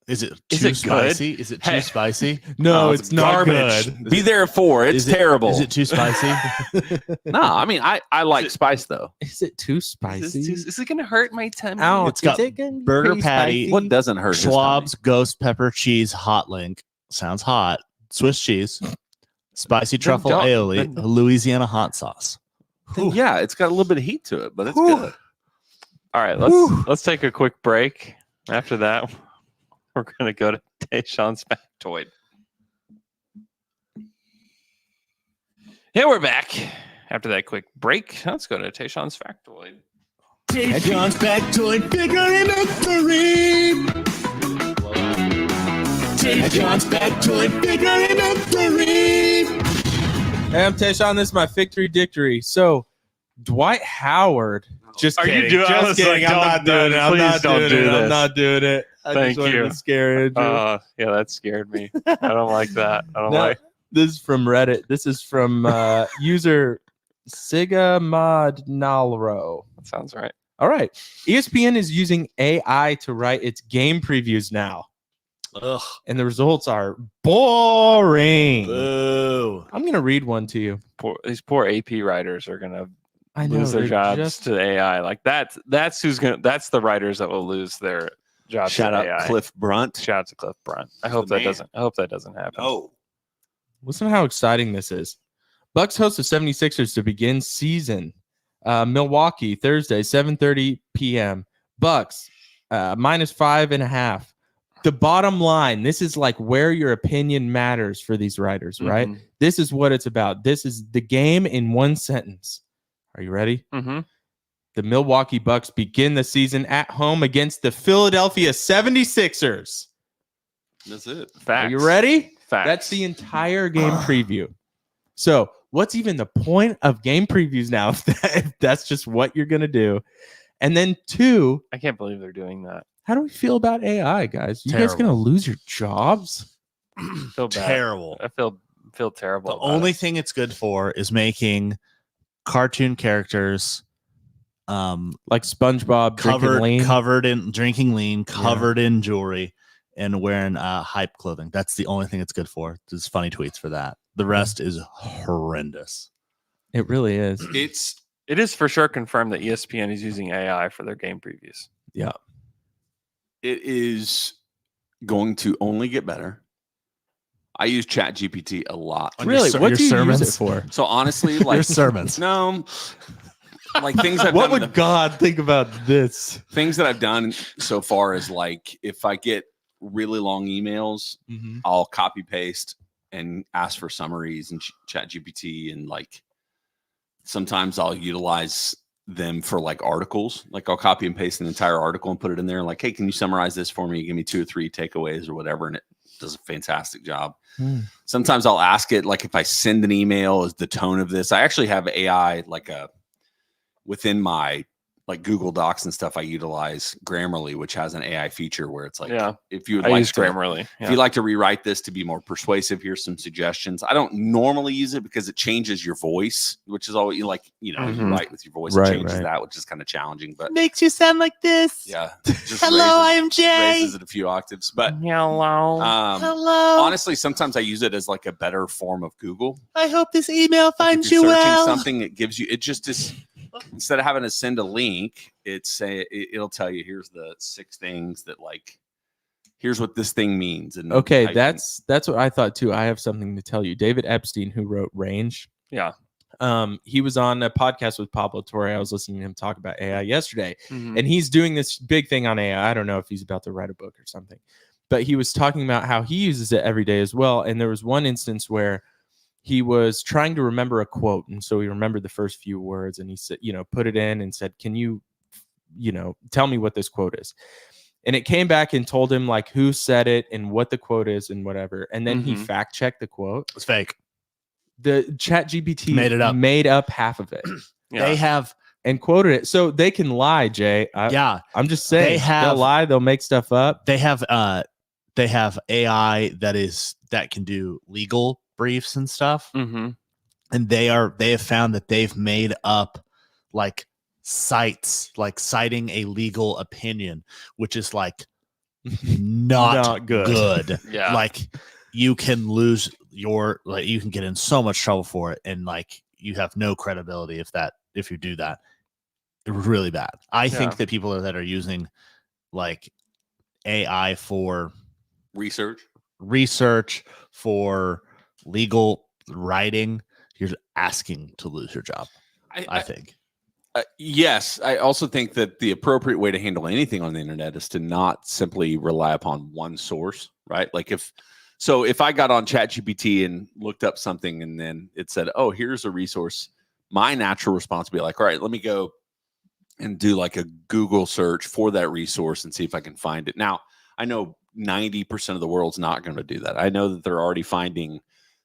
Is it Is too it good? spicy? Is it too Hey. spicy? No, it's it's not garbage. good. Be there at 4. It's Is it- terrible. Is it too spicy? No, I mean I like spice though. Is it too spicy? Is it going to hurt my tummy? Ow, It's got is it gonna be burger pretty patty. spicy? What doesn't hurt? his Schwab's Ghost Pepper Cheese Hot Link. Sounds hot. Swiss cheese. Spicy truffle don't- aioli. then- Louisiana hot sauce. tummy? Yeah, it's got a little bit of heat to it, but it's good. All right, let's take a quick break. After that, we're going to go to Tayshawn's Factoid. Yeah, we're back. After that quick break, let's go to Tayshawn's Factoid. John's Factoid Figure Inventory. John's Factoid Figure Inventory. Hey, I'm Tayshawn. This is my victory dictory. So, Dwight Howard. Just Are you kidding. doing- I Just was kidding. like, I'm not don't- doing it. I'm please not don't doing do it. I'm this. not doing it. I Thank just wanted you. to scare Andrew. Yeah, that scared me. I don't like that. I don't No, like. this is from Reddit. This is from user Sigamadnalro. That sounds right. All right. ESPN is using AI to write its game previews now. Ugh. and the results are boring. Boo. I'm gonna read one to you. These poor AP writers are gonna I know lose their they're jobs just- to AI. Like that's the writers that will lose their jobs Shout to out AI. Cliff Brunt. Shout out to Cliff Brunt. I He's hope the that man. doesn't happen. Oh, Listen to how exciting this is. Bucks host the 76ers to begin season. Milwaukee, Thursday, 7:30 p.m. Bucks, -5.5. The bottom line, this is like where your opinion matters for these writers, right? Mhm. This is what it's about. This is the game in one sentence. Are you ready? Mm-hmm. The Milwaukee Bucks begin the season at home against the Philadelphia 76ers. that's it. Facts. Are you ready? Facts. That's the entire game preview. So, what's even the point of game previews now if that's just what you're going to do? And then 2, I can't believe they're doing that. how do we feel about AI, guys? You guys Terrible. going to lose your jobs? I feel bad. Terrible. I feel terrible. The about only it. thing it's good for is making cartoon characters Like SpongeBob drinking lean? covered in drinking lean, covered in jewelry, and wearing hype clothing. That's the only thing it's good for. There's funny tweets for that. The rest is horrendous. It really is. It is for sure confirmed that ESPN is using AI for their game previews. Yeah. It is going to only get better. I use ChatGPT a lot. On Really? your What do you sermons? use it for? So honestly, like Your sermons. no, like things I've What done in would the- God think about this? things that I've done so far is like if I get really long emails, I'll copy paste and ask for summaries and chat GPT, and like sometimes I'll utilize them for like articles. Like I'll copy and paste an entire article and put it in there, like, hey, can you summarize this for me? Give me 2 or 3 takeaways or whatever, and it does a fantastic job. Sometimes I'll ask it, like if I send an email, is the tone of this? I actually have AI like within my like Google Docs and stuff. I utilize Grammarly, which has an AI feature where it's like, if you would I like use to, Grammarly. if you'd like to rewrite this to be more persuasive, here's some suggestions. I don't normally use it because it changes your voice, which is always like, you Mhm. write with your voice, Right, it changes right. that, which is kind of challenging. But Makes you sound like this. yeah, just Hello, I am Jay. raises it a few octaves. But Hello. Hello. honestly, sometimes I use it as like a better form of Google. I hope this email Like finds if you're you searching well. something, it gives you, it just is, instead of having to send a link, it'll tell you, here's the 6 things that like, here's what this thing means. And Okay, how you that's what I thought too. I have something to tell you. David Epstein, who wrote Range, Yeah. he was on a podcast with Pablo Torre. I was listening to him talk about AI yesterday, Mhm. and he's doing this big thing on AI. I don't know if he's about to write a book or something, but he was talking about how he uses it every day as well. And there was one instance where he was trying to remember a quote, and so he remembered the first few words, and he said, put it in and said, "Can you, tell me what this quote is?" And it came back and told him like who said it and what the quote is and whatever. And then he Mhm. fact checked the quote. It's fake. The chat GPT Made it up. made up half of it Yeah. They have and quoted it. So they can lie, Jay. I'm just saying They have- they'll lie, they'll make stuff up. they have AI that can do legal briefs and stuff. Mhm. And they have found that they've made up like cites, like citing a legal opinion, which is like not, Not good. good. Yeah. Like you can lose you can get in so much trouble for it, and like you have no credibility if you do that. It was really bad. I think Yeah. that people that are using like AI for research for legal writing, you're asking to lose your job. I think. Yes, I also think that the appropriate way to handle anything on the internet is to not simply rely upon one source, right? Like if I got on ChatGPT and looked up something and then it said, "Oh, here's a resource," my natural response would be like, "All right, let me go and do like a Google search for that resource and see if I can find it." Now, I know 90% of the world's not going to do that. I know that they're already finding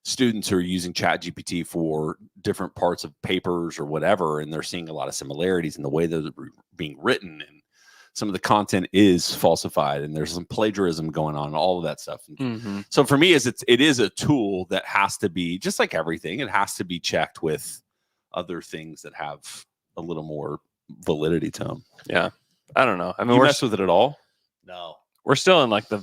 students who are using ChatGPT for different parts of papers or whatever, and they're seeing a lot of similarities in the way they're being written, and some of the content is falsified, and there's some plagiarism going on, and all of that stuff. Mhm. So for me, it is a tool that has to be, just like everything, it has to be checked with other things that have a little more validity to them. Yeah. I don't know. I mean, You we're mess with it at all? No. we're still in like the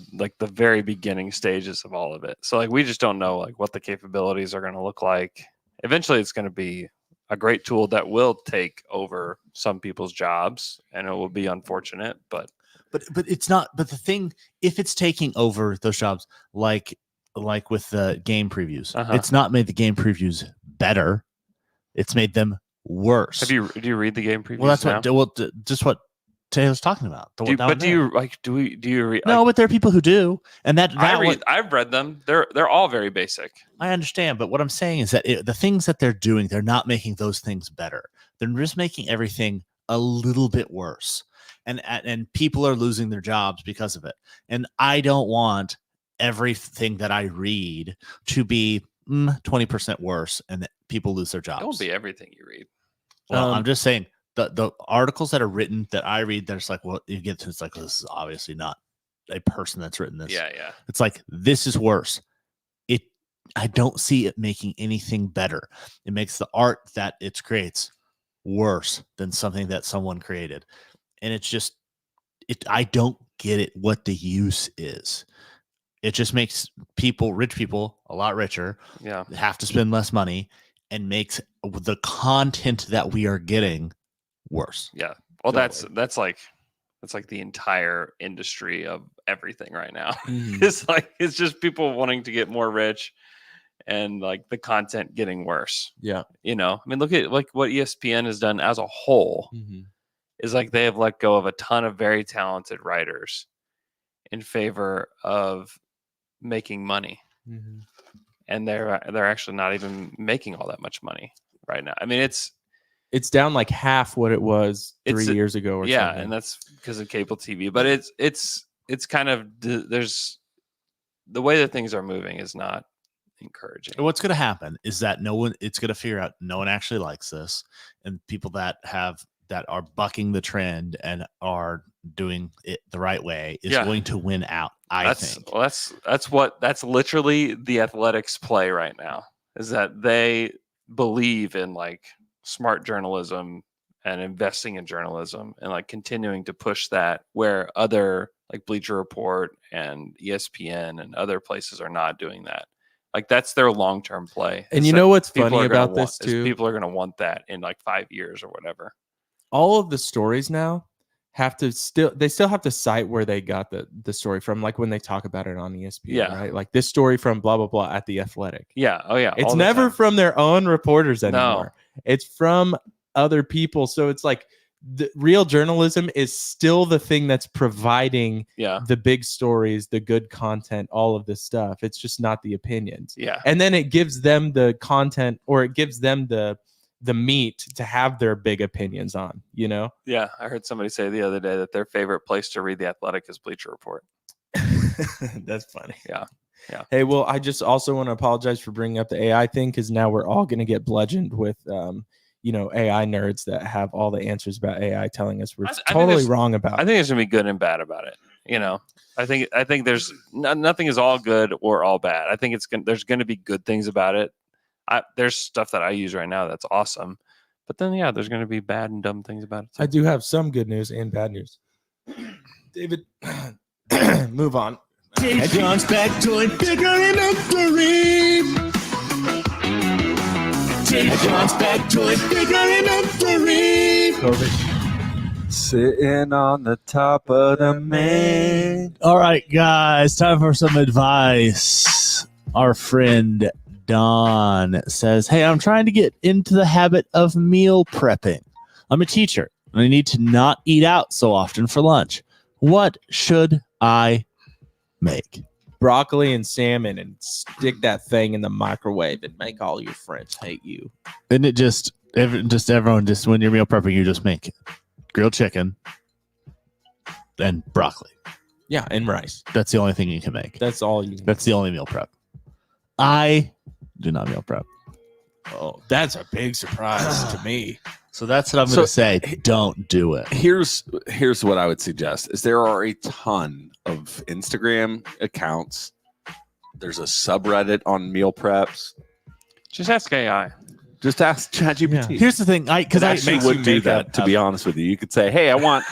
very beginning stages of all of it. So like we just don't know like what the capabilities are going to look like. Eventually, it's going to be a great tool that will take over some people's jobs, and it will be unfortunate, but it's not. But the thing, if it's taking over those jobs, like with the game previews, it's not made the game previews better. It's made them worse. do you read the game previews? Well, that's now? just what Taylor's talking about. Do you read? No, but there are people who do, and I've read them. They're all very basic. I understand, but what I'm saying is that the things that they're doing, they're not making those things better. They're just making everything a little bit worse, and people are losing their jobs because of it. And I don't want everything that I read to be 20% worse, and that people lose their jobs. It won't be everything you read. Well, I'm just saying the articles that are written that I read, there's like, well, you get to, it's like, this is obviously not a person that's written this. Yeah. It's like, this is worse. I don't see it making anything better. It makes the art that it creates worse than something that someone created. And it's just, I don't get it, what the use is. It just makes rich people a lot richer. Yeah. Have to spend less money, and makes the content that we are getting worse. Yeah. Well, that's like the entire industry of everything right now. It's just people wanting to get more rich, and like the content getting worse. Yeah. I mean, look at like what ESPN has done as a whole. Is like they have let go of a ton of very talented writers in favor of making money. And they're actually not even making all that much money right now. I mean, it's down like half what it was 3 years ago or something. And that's because of cable TV. But it's kind of, there's the way that things are moving is not encouraging. What's going to happen is that it's going to figure out no one actually likes this, and people that are bucking the trend and are doing it the right way is going to win out. I think. Well, that's literally the Athletics play right now, is that they believe in like smart journalism and investing in journalism and like continuing to push that, where other like Bleacher Report and ESPN and other places are not doing that. Like that's their long-term play. And you know what's funny about this too? People are going to want that in like 5 years or whatever. All of the stories now still have to cite where they got the story from, like when they talk about it on ESPN, right? Like this story from blah blah blah at the Athletic. Yeah. Oh yeah. It's never from their own reporters anymore. No. It's from other people. So it's like the real journalism is still the thing that's providing the big stories, the good content, all of this stuff. It's just not the opinions. Yeah. And then it gives them the content, or it gives them the meat to have their big opinions on, Yeah. I heard somebody say the other day that their favorite place to read the Athletic is Bleacher Report. That's funny. Yeah. Hey, well, I just also want to apologize for bringing up the AI thing, because now we're all going to get bludgeoned with, AI nerds that have all the answers about AI telling us we're totally wrong about it. I think there's going to be good and bad about it. I think there's nothing is all good or all bad. I think there's going to be good things about it. There's stuff that I use right now that's awesome, but then there's going to be bad and dumb things about it too. I do have some good news and bad news. David, move on. Dave John's back to bigger enough to read. Dave John's back to bigger enough to read. Sitting on the top of the man. All right, guys, time for some advice. Our friend Don says, hey, I'm trying to get into the habit of meal prepping. I'm a teacher, and I need to not eat out so often for lunch. What should I make? Broccoli and salmon, and stick that thing in the microwave and make all your friends hate you. And it everyone when you're meal prepping, you just make grilled chicken and broccoli. Yeah, and rice. That's the only thing you can make. That's all you. That's the only meal prep. I do not meal prep. Oh, that's a big surprise to me. So that's what I'm going to say. Don't do it. Here's what I would suggest: is there are a ton of Instagram accounts. There's a subreddit on meal preps. Just ask AI. Just ask ChatGPT. Yeah. Here's the thing, because I actually would do that. To be honest with you, you could say, "Hey, I want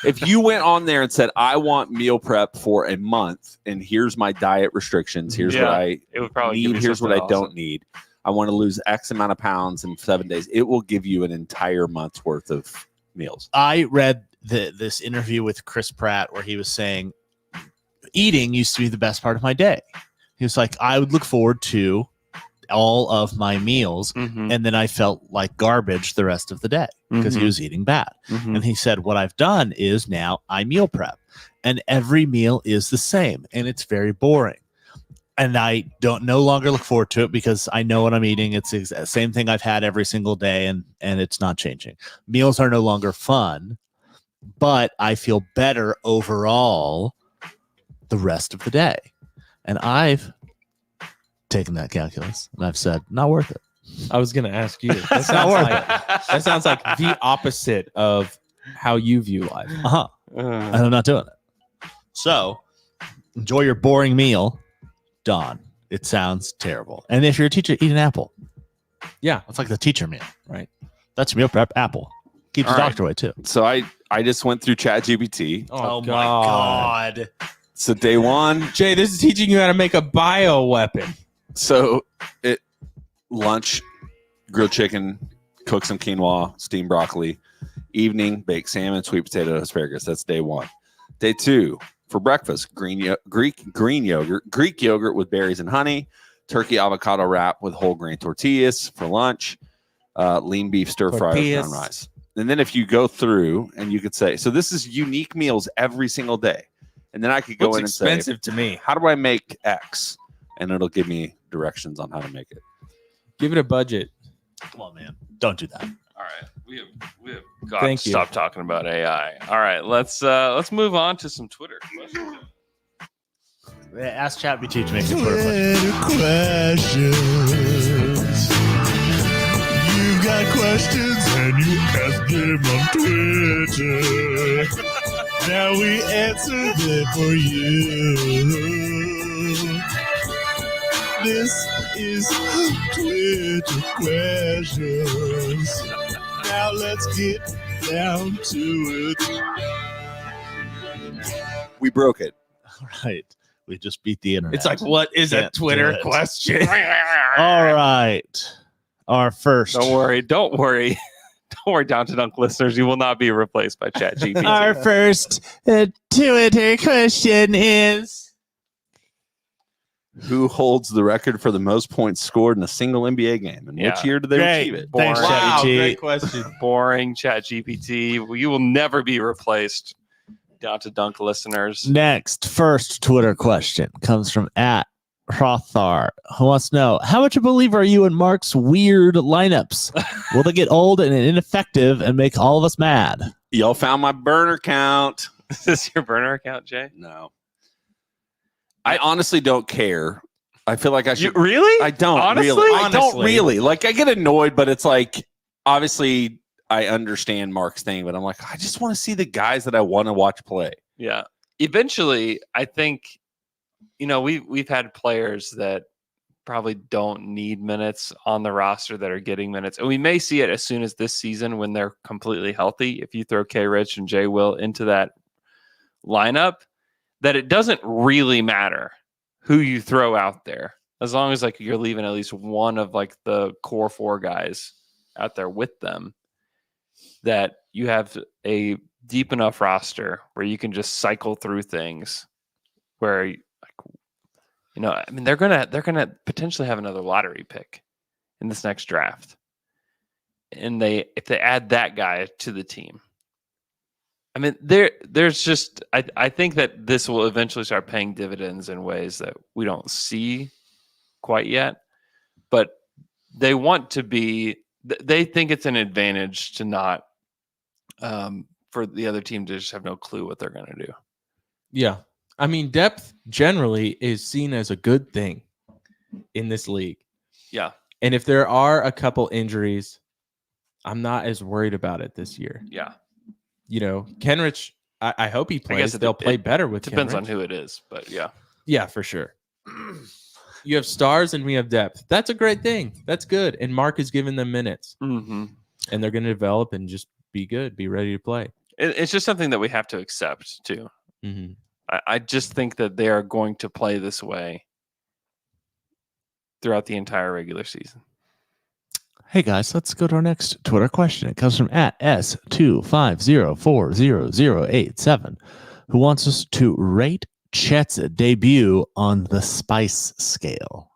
If you went on there and said, I want meal prep for a month, and here's my diet restrictions, here's what I it would probably give need, you here's what I something don't need. I want to lose X amount of pounds in 7 days. It will give you an entire month's worth of meals. I read this interview with Chris Pratt where he was saying eating used to be the best part of my day. He was like, I would look forward to all of my meals, Mhm. and then I felt like garbage the rest of the day because Mhm. he was eating bad. Mhm. And he said, what I've done is now I meal prep, and every meal is the same, and it's very boring. And I don't no longer look forward to it because I know what I'm eating. It's the same thing I've had every single day, and it's not changing. Meals are no longer fun, but I feel better overall the rest of the day. And I've taken that calculus and I've said, not worth it. I was going to ask you. That sounds like the opposite of how you view life. And I'm not doing it. So enjoy your boring meal, Don. It sounds terrible. And if you're a teacher, eat an apple. Yeah. That's like the teacher meal. Right. That's your meal prep. Apple. Keeps the All right. doctor away too. So I just went through ChatGPT. Oh my God. So day one, Jay, this is teaching you how to make a bio weapon. so lunch, grilled chicken, cook some quinoa, steamed broccoli. Evening, baked salmon, sweet potato, asparagus. That's day one. Day two, for breakfast, Greek yogurt with berries and honey, turkey avocado wrap with whole grain tortillas. For lunch, lean beef stir fry with Tortillas. brown rice. And then if you go through and you could say, so this is unique meals every single day. And then I could go Looks in and say, expensive to me. how do I make X? And it'll give me directions on how to make it. Give it a budget. Come on, man. Don't do that. All right, we have got Thank to you. stop talking about AI. All right, let's move on to some Twitter questions. Ask ChatGPT to make a Twitter question. questions. You got questions and you ask them on Twitter. Now we answer them for you. This is Twitter questions. Now let's get down to it. We broke it. All right. We just beat the internet. It's like, what is a Can't do Twitter it. question? All right. Our first. Don't worry, don't worry, Down to Dunk listeners. You will not be replaced by ChatGPT. Our first Twitter question is. Who holds the record for the most points scored in a single NBA game? And Yeah. which year did they Great. achieve it? Thanks, Boring. Wow, ChatGPT. great question. Boring ChatGPT. Well, you will never be replaced. Down to Dunk listeners. Next, first Twitter question comes from @Hrothar, who wants to know, how much a believer are you in Mark's weird lineups? Will they get old and ineffective and make all of us mad? Y'all found my burner count. Is this your burner account, Jay? No. I honestly don't care. I feel like I You should. really? I don't Honestly? really. I don't Honestly. really. Like, I get annoyed, but it's like, obviously, I understand Mark's thing, but I'm like, I just want to see the guys that I want to watch play. Yeah. Eventually, I think, we've had players that probably don't need minutes on the roster that are getting minutes. And we may see it as soon as this season when they're completely healthy. If you throw K Rich and Jay Will into that lineup, that it doesn't really matter who you throw out there. As long as like you're leaving at least one of like the core four guys out there with them, that you have a deep enough roster where you can just cycle through things where they're gonna potentially have another lottery pick in this next draft. And if they add that guy to the team, I mean, there's just I think that this will eventually start paying dividends in ways that we don't see quite yet. But they want to be. They think it's an advantage to not for the other team to just have no clue what they're going to do. Yeah. I mean, depth generally is seen as a good thing in this league. Yeah. And if there are a couple injuries, I'm not as worried about it this year. Yeah. Kenrich, I hope he plays. it They'll de- play it better with Depends Kenrich. on who it is, but yeah. Yeah, for sure. You have stars and we have depth. That's a great thing. That's good. And Mark has given them minutes. Mm-hmm. And they're going to develop and just be good, be ready to play. it's just something that we have to accept too. Mm-hmm. I just think that they are going to play this way throughout the entire regular season. Hey guys, let's go to our next Twitter question. It comes from at S250400087, who wants us to rate Chet's debut on the spice scale.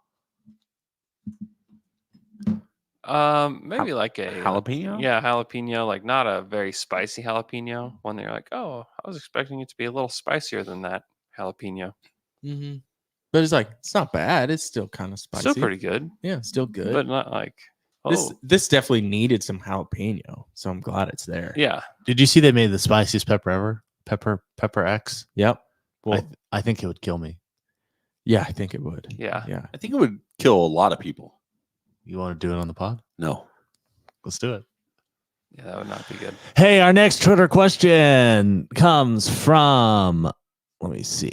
Maybe like a jalapeno? Yeah, jalapeno, like not a very spicy jalapeno. One that you're like, oh, I was expecting it to be a little spicier than that jalapeno. Mm-hmm. But it's like it's not bad. It's still kind of spicy. Still pretty good, Yeah, still good. but not like This definitely needed some jalapeno, so I'm glad it's there. Yeah, Did you see they made the spiciest pepper ever? Pepper X. Yep. Well, I think it would kill me. yeah, I think it would. Yeah. Yeah. I think it would kill a lot of people. You want to do it on the pod? No. Let's do it. yeah, that would not be good. Hey, our next Twitter question comes from, let me see,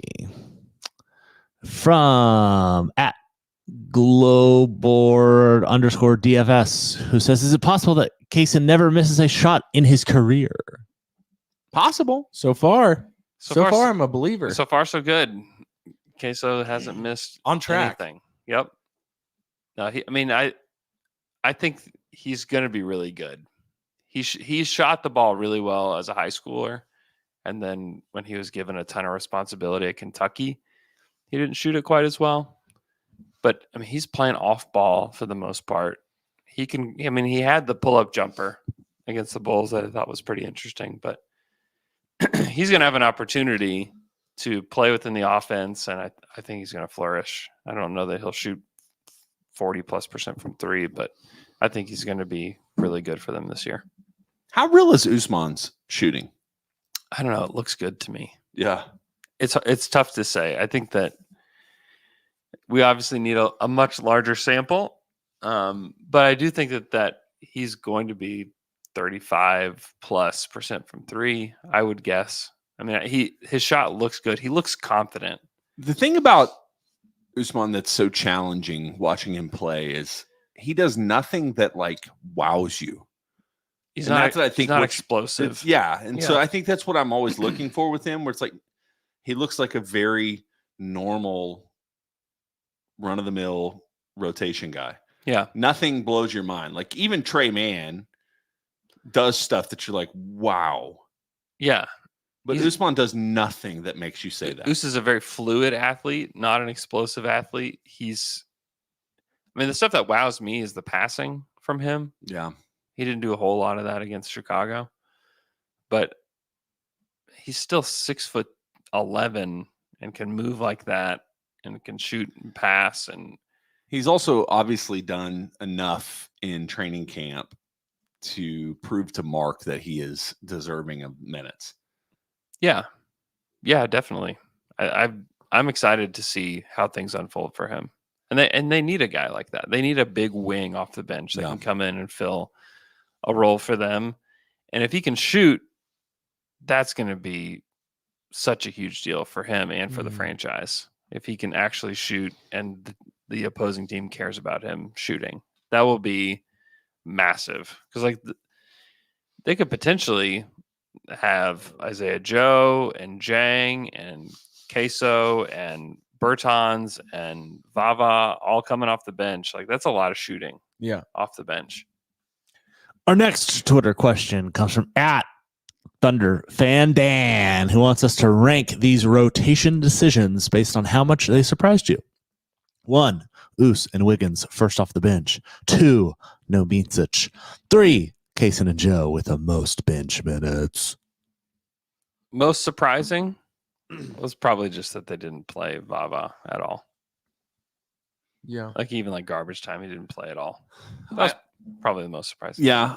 from at glowboard_DFS, who says, is it possible that Kaysen never misses a shot in his career? Possible. So far. So far, far, I'm a believer. So far, so good. Queso hasn't missed On track. anything. Yep. No, I think he's going to be really good. He shot the ball really well as a high schooler, and then when he was given a ton of responsibility at Kentucky, he didn't shoot it quite as well. But I mean, he's playing off ball for the most part. He can. I mean, he had the pull-up jumper against the Bulls that I thought was pretty interesting, but he's going to have an opportunity to play within the offense, and I think he's going to flourish. I don't know that he'll shoot 40+% from three, but I think he's going to be really good for them this year. How real is Usman's shooting? I don't know. It looks good to me. Yeah. It's tough to say. I think that we obviously need a much larger sample, but I do think that he's going to be 35+% from three, I would guess. I mean, his shot looks good. He looks confident. The thing about Usman that's so challenging watching him play is he does nothing that like wows you. He's And not. that's what I think he's not what- explosive. Yeah. And so Yeah. I think that's what I'm always looking for with him, where it's like he looks like a very normal run-of-the-mill rotation guy. Yeah. Nothing blows your mind. Like even Trey Mann does stuff that you're like, wow. Yeah. But He's- Usman does nothing that makes you say that. Us is a very fluid athlete, not an explosive athlete. The stuff that wows me is the passing from him. Yeah. He didn't do a whole lot of that against Chicago, but he's still 6'11" and can move like that and can shoot and pass. And He's also obviously done enough in training camp to prove to Mark that he is deserving of minutes. yeah, definitely. I'm excited to see how things unfold for him. And they need a guy like that. They need a big wing off the bench that can come in and fill a role for them. And if he can shoot, that's going to be such a huge deal for him and for the franchise. If he can actually shoot and the opposing team cares about him shooting, that will be massive. Because they could potentially have Isaiah Joe and Jang and Queso and Bertans and Vava all coming off the bench. Like that's a lot of shooting. Yeah. Off the bench. Our next Twitter question comes from at Thunder Fan Dan, who wants us to rank these rotation decisions based on how much they surprised you. 1, Oos and Wiggins first off the bench. 2, no Micic. 3, Kaysen and Joe with the most bench minutes. Most surprising was probably just that they didn't play Vava at all. Yeah. Like even like garbage time, he didn't play at all. That was probably the most surprising. Yeah.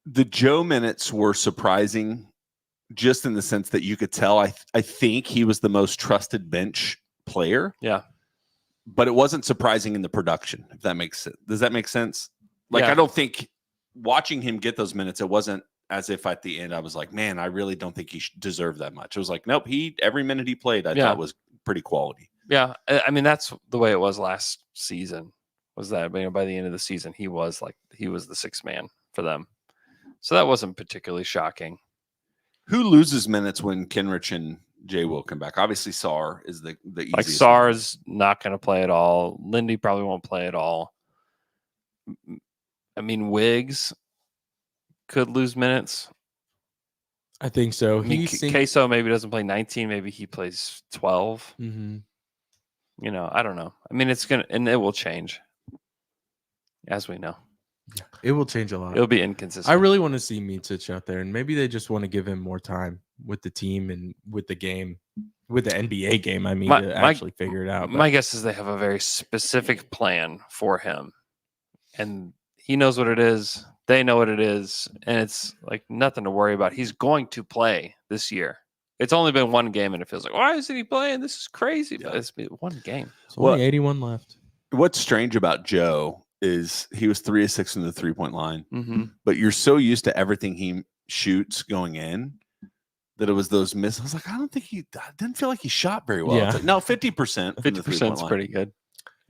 The Joe minutes were surprising just in the sense that you could tell. I think he was the most trusted bench player. Yeah. But it wasn't surprising in the production, if that makes sense. Does that make sense? Like, Yeah. I don't think watching him get those minutes, it wasn't as if at the end I was like, man, I really don't think he deserved that much. It was like, nope, every minute he played, I thought was pretty quality. Yeah. I mean, that's the way it was last season, was that by the end of the season, he was the sixth man for them. So that wasn't particularly shocking. Who loses minutes when Kenrich and Jay Will come back? Obviously, Sarr is the easiest. Like Sarr's not going to play at all. Lindy probably won't play at all. I mean, Wiggs could lose minutes. I think so. I mean, Queso maybe doesn't play 19. Maybe he plays 12. Mm-hmm. You know, I don't know. I mean, it's going to, and it will change, as we know. It will change a lot. It'll be inconsistent. I really want to see Micic out there, and maybe they just want to give him more time with the team and with the game, with the NBA game. I mean, to actually figure it out. My guess is they have a very specific plan for him, and he knows what it is. They know what it is, and it's like nothing to worry about. He's going to play this year. It's only been one game, and it feels like, why isn't he playing? This is crazy. But it's been one game. There's only 81 left. What's strange about Joe is he was 3 of 6 from the 3-point line, Mm-hmm. but you're so used to everything he shoots going in that it was those misses. I was like, I didn't feel like he shot very well. Yeah. It's like, no, 50%. 50% is pretty good.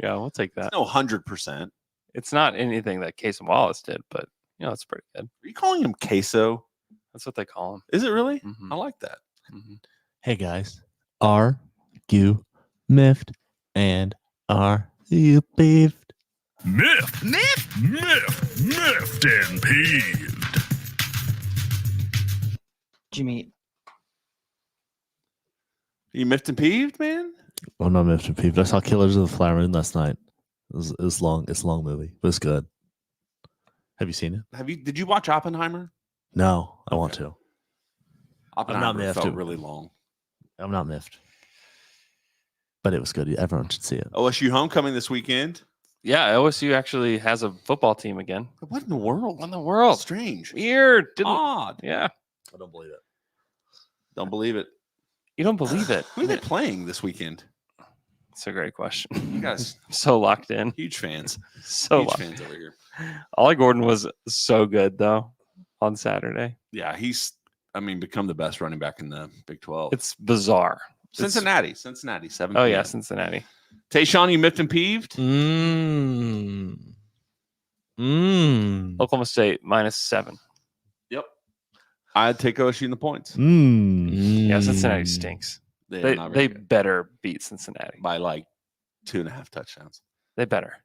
Yeah, we'll take that. No, 100%. It's not anything that Case and Wallace did, but you know, it's pretty good. Are you calling him Queso? That's what they call him. Is it really? Mhm. I like that. Mhm. Hey guys, are you miffed and are you beefed? Miffed and peeved. Jimmy, Are you miffed and peeved, man? I'm not miffed and peeved. I saw Killers of the Flower Moon last night. It was long. It's a long movie, but it's good. Have you seen it? Did you watch Oppenheimer? No, I want to. Oppenheimer miffed. felt really long. I'm not miffed, but it was good. Everyone should see it. OSU homecoming this weekend. Yeah, OSU actually has a football team again. What in the world? What in the world? Strange. Weird. Odd. Yeah. I don't believe it. Don't believe it. You don't believe it. Who are they playing this weekend? It's a great question. You guys, So locked in. huge fans. So Huge locked. fans over here. Ollie Gordon was so good though on Saturday. Yeah, he's become the best running back in the Big 12. It's bizarre. Cincinnati, 7 Oh p.m. yeah, Cincinnati. Tayshawn, you miffed and peeved? Oklahoma State -7. Yep. I'd take OSU in the points. Yeah, Cincinnati stinks. They, are They not very good. better beat Cincinnati. By like 2.5 touchdowns. They better.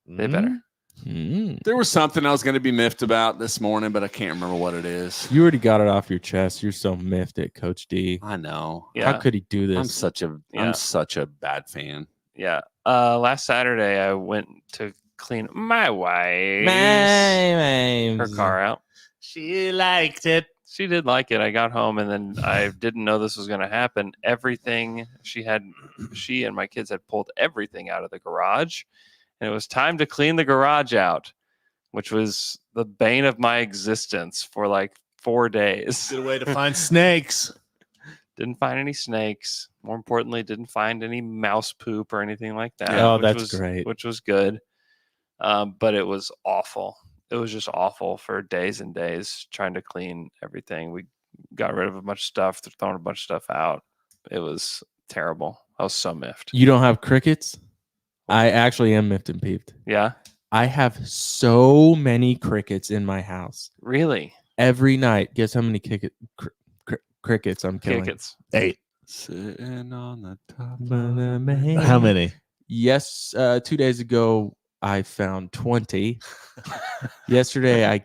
They better. There was something I was going to be miffed about this morning, but I can't remember what it is. You already got it off your chest. You're so miffed at Coach D. I know. Yeah. How could he do this? I'm such a bad fan. Yeah. Last Saturday I went to clean my wife's her car out. She liked it. She did like it. I got home and then I didn't know this was going to happen. Everything she and my kids had pulled everything out of the garage, and it was time to clean the garage out, which was the bane of my existence for like 4 days. Good way to find snakes. Didn't find any snakes. More importantly, didn't find any mouse poop or anything like that. Oh, which that's was, great. Which was good. But it was awful. It was just awful for days and days trying to clean everything. We got rid of a bunch of stuff, thrown a bunch of stuff out. It was terrible. I was so miffed. You don't have crickets? I actually am miffed and peeved. Yeah? I have so many crickets in my house. Really? Every night. Guess how many crickets I'm killing? Crickets. 8. Sitting on the top. How many? Yes, 2 days ago I found 20. Yesterday I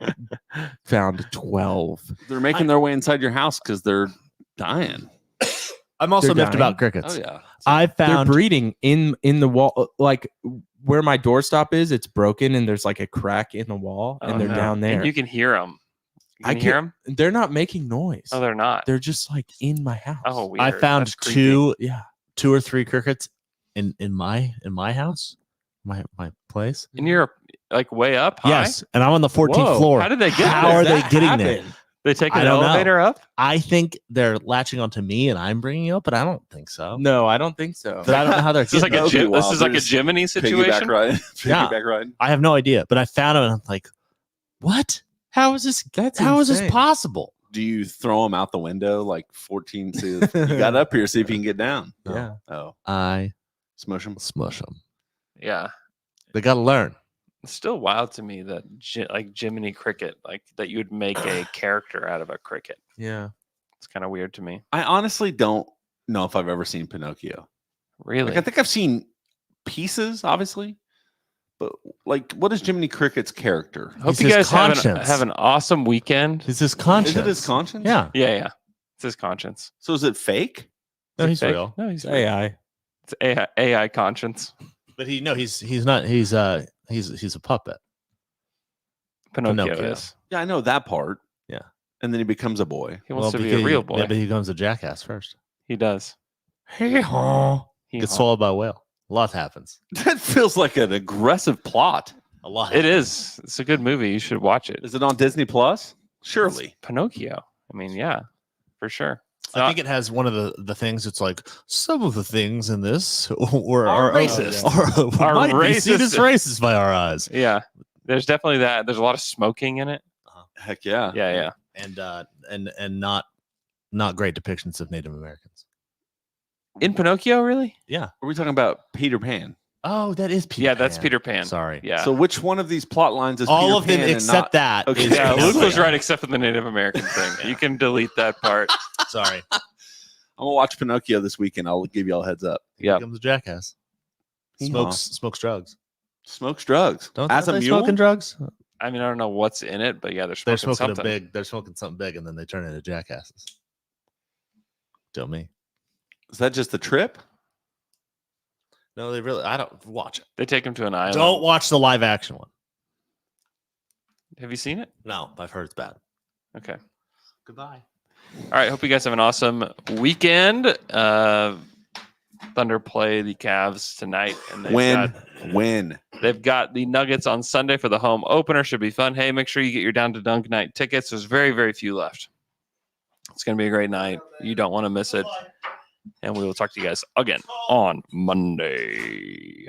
found 12. They're making their way inside your house because they're dying. I'm also They're miffed dying? about crickets. Oh yeah. I They're found breeding in the wall, like where my doorstop is. It's broken and there's like a crack in the wall, and Oh, they're no. down there. And you can hear them. I Can you hear can't- them? They're not making noise. Oh, they're not. They're just like in my house. Oh, weird. I found That's creepy. two or three crickets in my house, my place. And you're like way up high? Yes, and I'm on the 14th Whoa. floor. How did they get How there? are they That getting there? happened? They take I an don't know. elevator up? I think they're latching onto me and I'm bringing you up, but I don't think so. No, I don't think so. But I don't know how they're This is like getting a there. That'd be this is wild. like a There's Jiminy Piggyback situation. ride. Yeah. Piggyback ride. I have no idea, but I found them and I'm like, what? How is this? That's How is this insane. possible? Do you throw them out the window like 14? You got up here, see if you can get down. Yeah. Oh, I smush them. smush them. Yeah. They got to learn. It's still wild to me that like Jiminy Cricket, like that you would make a character out of a cricket. Yeah. It's kind of weird to me. I honestly don't know if I've ever seen Pinocchio. Really? Like, I think I've seen pieces, obviously, but like, what is Jiminy Cricket's character? Hope He's you his guys conscience. have an awesome weekend. It's his conscience. Is it his conscience? Yeah. Yeah. It's his conscience. So is it fake? No, Is it he's fake? real. No, he's It's real. AI. It's AI conscience. But he's not. He's a puppet. Pinocchio, Pinocchio. is. Yeah, I know that part. Yeah. And then he becomes a boy. He wants to be a because real boy. Yeah, but he becomes a jackass first. He does. Hee-haw. He Gets swallowed by a whale. A lot happens. That feels like an aggressive plot. A lot. It is. It's a good movie. You should watch it. Is it on Disney Plus? Surely. It's Pinocchio. I mean, yeah, for sure. It's I think it has one of the things. It's like some of the things in this are Are racist. Are might be seen racist. as racist by our eyes. Yeah, there's definitely that. There's a lot of smoking in it. Heck yeah. Yeah. And not great depictions of Native Americans. In Pinocchio, really? Yeah. Are we talking about Peter Pan? Oh, that is Peter. Yeah, that's Pan. Peter Pan. Sorry. Yeah. So which one of these plot lines is All Peter of them Pan and except not- that. Okay. is yeah, Luke Pinocchio. was right except for the Native American thing. You can delete that part. Sorry. I'm gonna watch Pinocchio this weekend. I'll give you all a heads up. Yeah. Becomes a jackass. Smokes drugs. Smokes drugs. Don't As are a they mule? smoking drugs? I mean, I don't know what's in it, but yeah, they're They're smoking smoking something. They're smoking something big, and then they turn into jackasses. Tell me. Is that just the trip? No, they really. I don't watch it. They take him to an island. Don't watch the live action one. Have you seen it? No, I've heard it's bad. Okay. Goodbye. All right. Hope you guys have an awesome weekend. Thunder play the Cavs tonight, and they've got the Nuggets on Sunday for the home opener. Should be fun. Hey, make sure you get your Down to Dunk night tickets. There's very, very few left. It's going to be a great night. You don't want to miss it. And we will talk to you guys again on Monday.